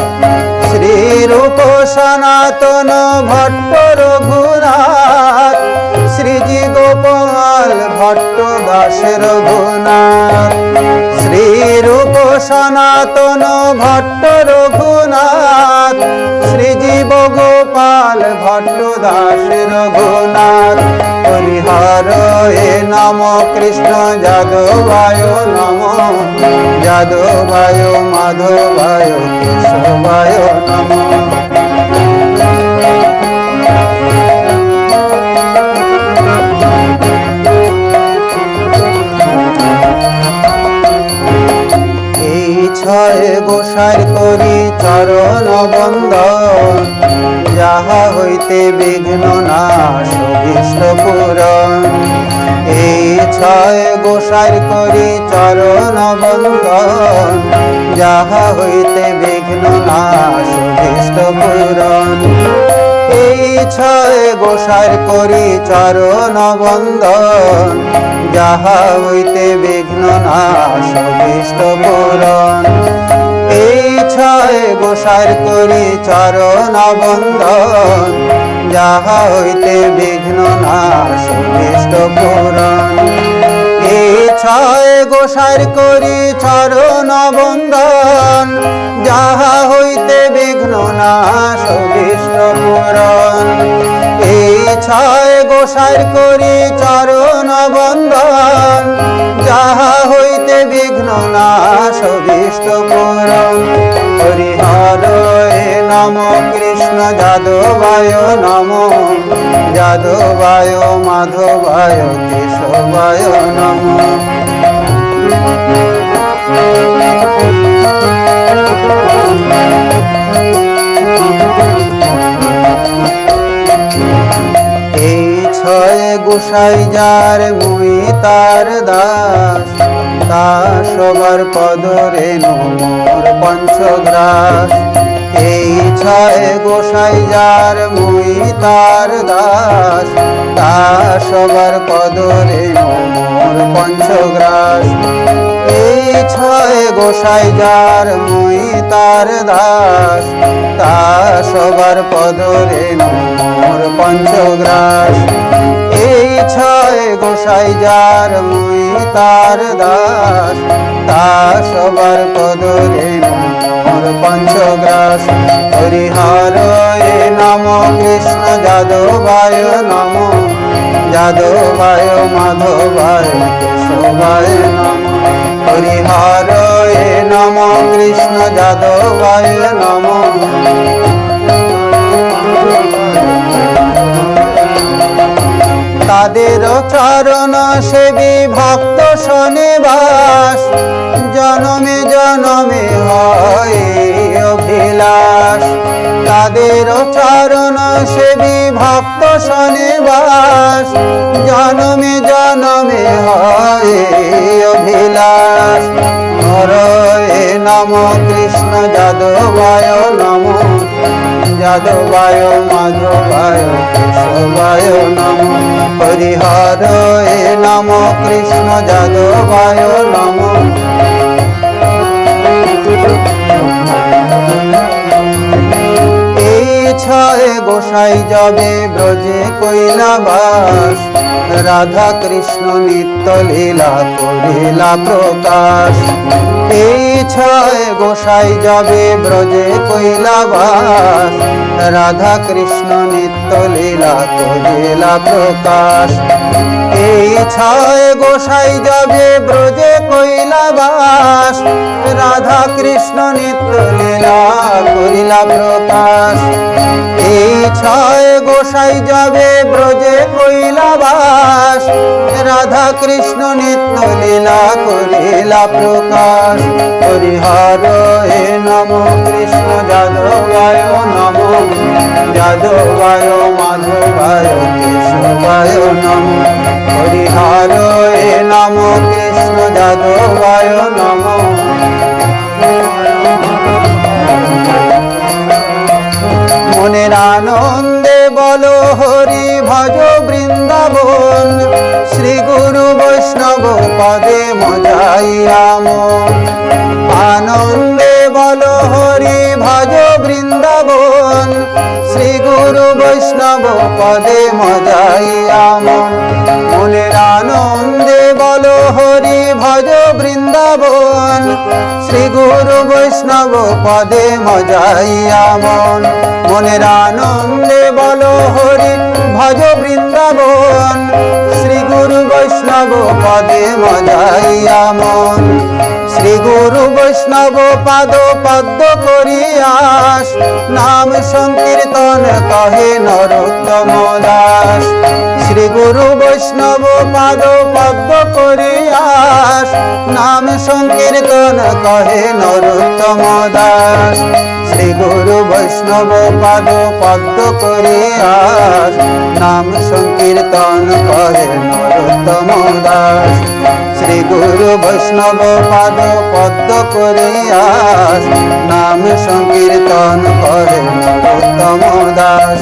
শ্রীরূপ সনাতন ভট্ট রঘুনাথ, শ্রীজীব গোপাল ভট্ট দাস রঘুনাথ। শ্রীরূপ সনাতন ভট্ট রঘুনাথ, শ্রীজীব গোপাল ভট্ট দাস রঘুনাথ। হরিহর নম কৃষ্ণ যাদবায় নম, যাদবায় মাধবায় কেশবায় নম। ছয় গোসাই করি চরণ বন্দন, যাহা হইতে বিঘ্ন নাশ অভীষ্ট পূরণ। এই ছয় গোসাই করি চরণ বন্দন, যাহা হইতে বিঘ্ন নাশ অভীষ্ট পূরণ। এই ছয় গোসাই করি চরণ বন্দন, যাহা হইতে বিঘ্ন নাশ অভীষ্ট পূরণ। এই ছয় গোসাই করি চরণ বন্দন, যাহা হইতে বিঘ্ন নাশ অভীষ্ট পূরণ। এই ছয় গোসাই করি চরণ বন্দন, যাহা হইতে বিঘ্ন নাশ অভীষ্ট পূরণ। এই ছয় গোসাই করি চরণ বন্দন, যাহা হইতে বিঘ্ন নাশ অভীষ্ট পূরণ। হরিহর নম কৃষ্ণ যাদবায় নম, যাদবায় মাধবায় কেশবায় নম। এই ছয় গোসাই যার মুই তার দাস, তা সবার পদরে মোর পঞ্চগ্রাস। এই ছয় গোসাই যার মুই তার দাস, তা সবার পদরে মোর পঞ্চগ্রাস। এই ছয় গোসাই যার মুই তার দাস, তা সবার পদরে মোর পঞ্চগ্রাস। এই ছয় গোসাই যার মুই তার দাস, তা সবার পদরে মোর পঞ্চগ্রাস। হরিহর নম কৃষ্ণ যাদবায় নম, যাদবায় মাধবায় কেশবায় নম। হরিহর নম কৃষ্ণ যাদবায় নম। তাদের চরণ সেবী ভক্ত শনিবাস, জনমে জনমে হয় অভিলাষ। তাদের চরণ সেবী ভক্ত শনিবাস, জনমে জনমে হয় অভিলাষ। হরে নম কৃষ্ণ যাদবায় নম, যাদবায় মাধবায় কেশবায় নম। হরিহর নম কৃষ্ণ যাদবায় নম। এই ছয় গোসাই যবে ব্রজে কৈলাবাস, রাধা কৃষ্ণ নিত্য লীলা করিলা প্রকাশ। এই ছয় গোসাই যবে ব্রজে কৈলাবাস, রাধা কৃষ্ণ নিত্য লীলা করিলা প্রকাশ। এই ছয় গোসাই যবে ব্রজে কৈলাবাস, রাধা কৃষ্ণ নিত্য লীলা করিলা প্রকাশ। এই ছয় গোসাই যাবে ব্রজে কৈলাবাস, রাধা কৃষ্ণ নিত্য লীলা করিলা প্রকাশ। হরিহর নম কৃষ্ণ যাদবায় নম, যাদবায় মাধবায় কেশবায় নম। হরিহর নম কৃষ্ণ যাদবায় নম। মনের আনন্দে বলো হরি ভজ বৃন্দাবন, শ্রী গুরু বৈষ্ণব পদে মজাইয়া মন। আনন্দে বলো হরি ভজ বৃন্দাবন, শ্রী গুরু বৈষ্ণব পদে মজাইয়া মন। মনের আনন্দে বলো হরি ভজ বৃন্দাবন, শ্রী গুরু বৈষ্ণব পদে মজাইয়া মন। মনের আনন্দে বলো হরি ভজ বৃন্দাবন, শ্রী গুরু বৈষ্ণব পদে মজাইয়া মন। শ্রী গুরু বৈষ্ণব পাদ পদ্ম করিয়াস, নাম সংকীর্তন কহে নরোত্তম দাস। শ্রী গুরু বৈষ্ণব পাদ পদ্ম করিয়াস, নাম সংকীর্তন কহে নরোত্তম দাস। শ্রী গুরু বৈষ্ণব পাদ পদ্ম করিয়াস, নাম সংকীর্তন কহে নরোত্তম দাস। শ্রী গুরু বৈষ্ণব পাদ পদ্ম করিয়াস, নাম সংকীর্তন করে নরোত্তম দাস।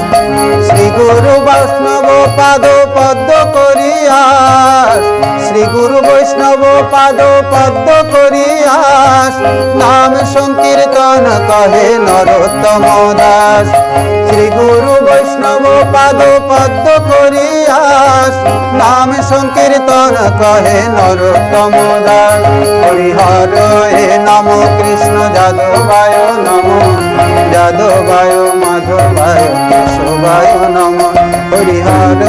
শ্রী গুরু বৈষ্ণব পাদ পদ্ম করিয়াস, শ্রী গুরু বৈষ্ণব পাদ পদ্ম করিয়াস, নাম সংকীর্তন কহে নরোত্তম দাস। শ্রী গুরু বৈষ্ণব পাদ পদ্ম করিয়াস, নাম সংকীর্তন কহে নরোত্তম দাস। হরিহর নম কৃষ্ণ যাদবায় নম, যাদবায় মাধবায় কেশবায় নম। হরিহর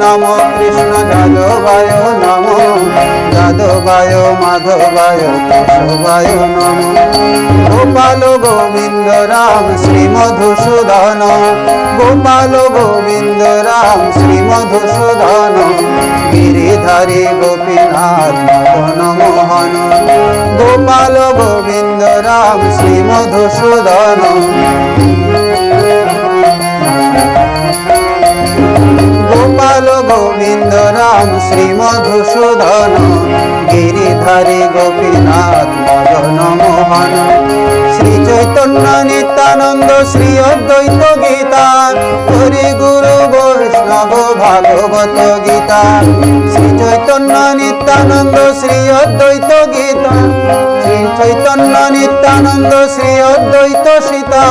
নম কৃষ্ণ যাদবায় নম, যাদবায় মাধবায় কেশবায় নম। গোপাল গোবিন্দ রাম শ্রী মধুসূদন, গোপাল গোবিন্দ রাম শ্রী মধুসূদন। গিরিধারী গোপীনাথ মদন মোহন, গোপাল গোবিন্দ রাম শ্রী মধুসূদন। গোপাল গোপাল গোবিন্দ রাম শ্রী মধুসূদন গিরিধারী গোপীনাথ মদন মোহন শ্রী চৈতন্য নিত্যানন্দ শ্রী অদ্বৈত গীতা হরি গুরু বৈষ্ণব ভাগবত গীতা শ্রী চৈতন্য নিত্যানন্দ শ্রী অদ্বৈত গীতা শ্রী চৈতন্য নিত্যানন্দ শ্রী অদ্বৈত সীতা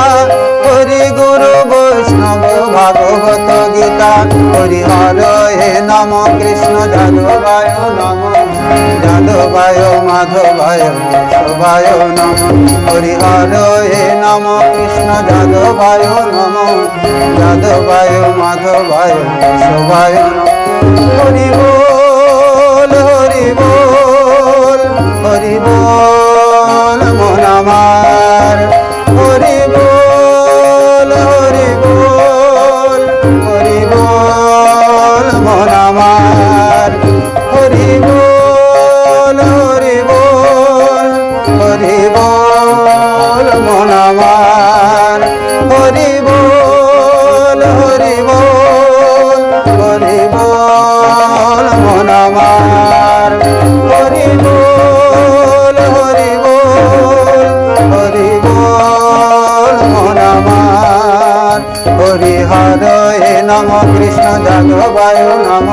হরি গুরু বৈষ্ণব ভাগবত গীতা হরি হর হে নম কৃষ্ণ যাদবায় নম যাদবায় মাধবায় কেশবায় নম হরি হর হে নম কৃষ্ণ যাদবায় নম যাদবায় মাধবায় কেশবায় নম হরি বল হরি বল হরি বল মন আমার হরি বল হরি বল হরি বল মন আমার হরি বল হরি বল হরি বল মন আমার হরি বল হরি বল হরি বল মন আমার হরি বল হরি বল হরি বল মন আমার হরি হর হে নম কৃষ্ণ যাদবায় নম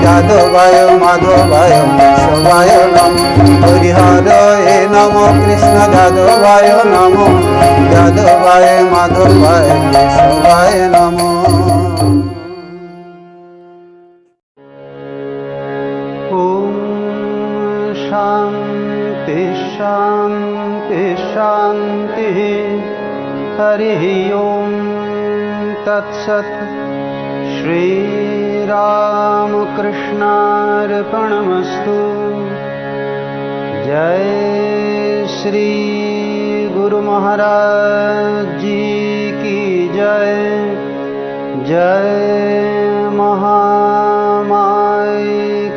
যাদবায় মাধবায় কেশবায় নম হরি হর হে নম কৃষ্ণ যাদবায় নম যাদবায় মাধবায় কেশবায় নম ওম শান্তি শান্তি শান্তি হরি ওম তৎসৎ श्रीरामकृष्णार्पणमस्तु जय श्री गुरु महाराज जी की जय जय महामाई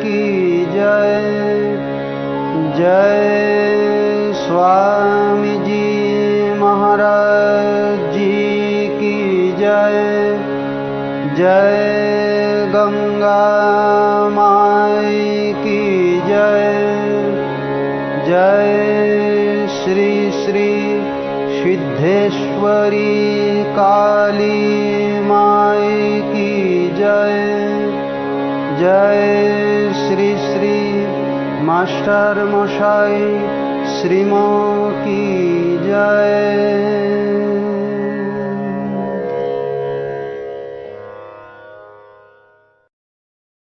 की जय जय स्वामी जी महाराज जी की जय जय गंगा माई की जय जय श्री श्री सिद्धेश्वरी काली माई की जय जय श्री श्री मास्टर मशाई श्रीमो की जय।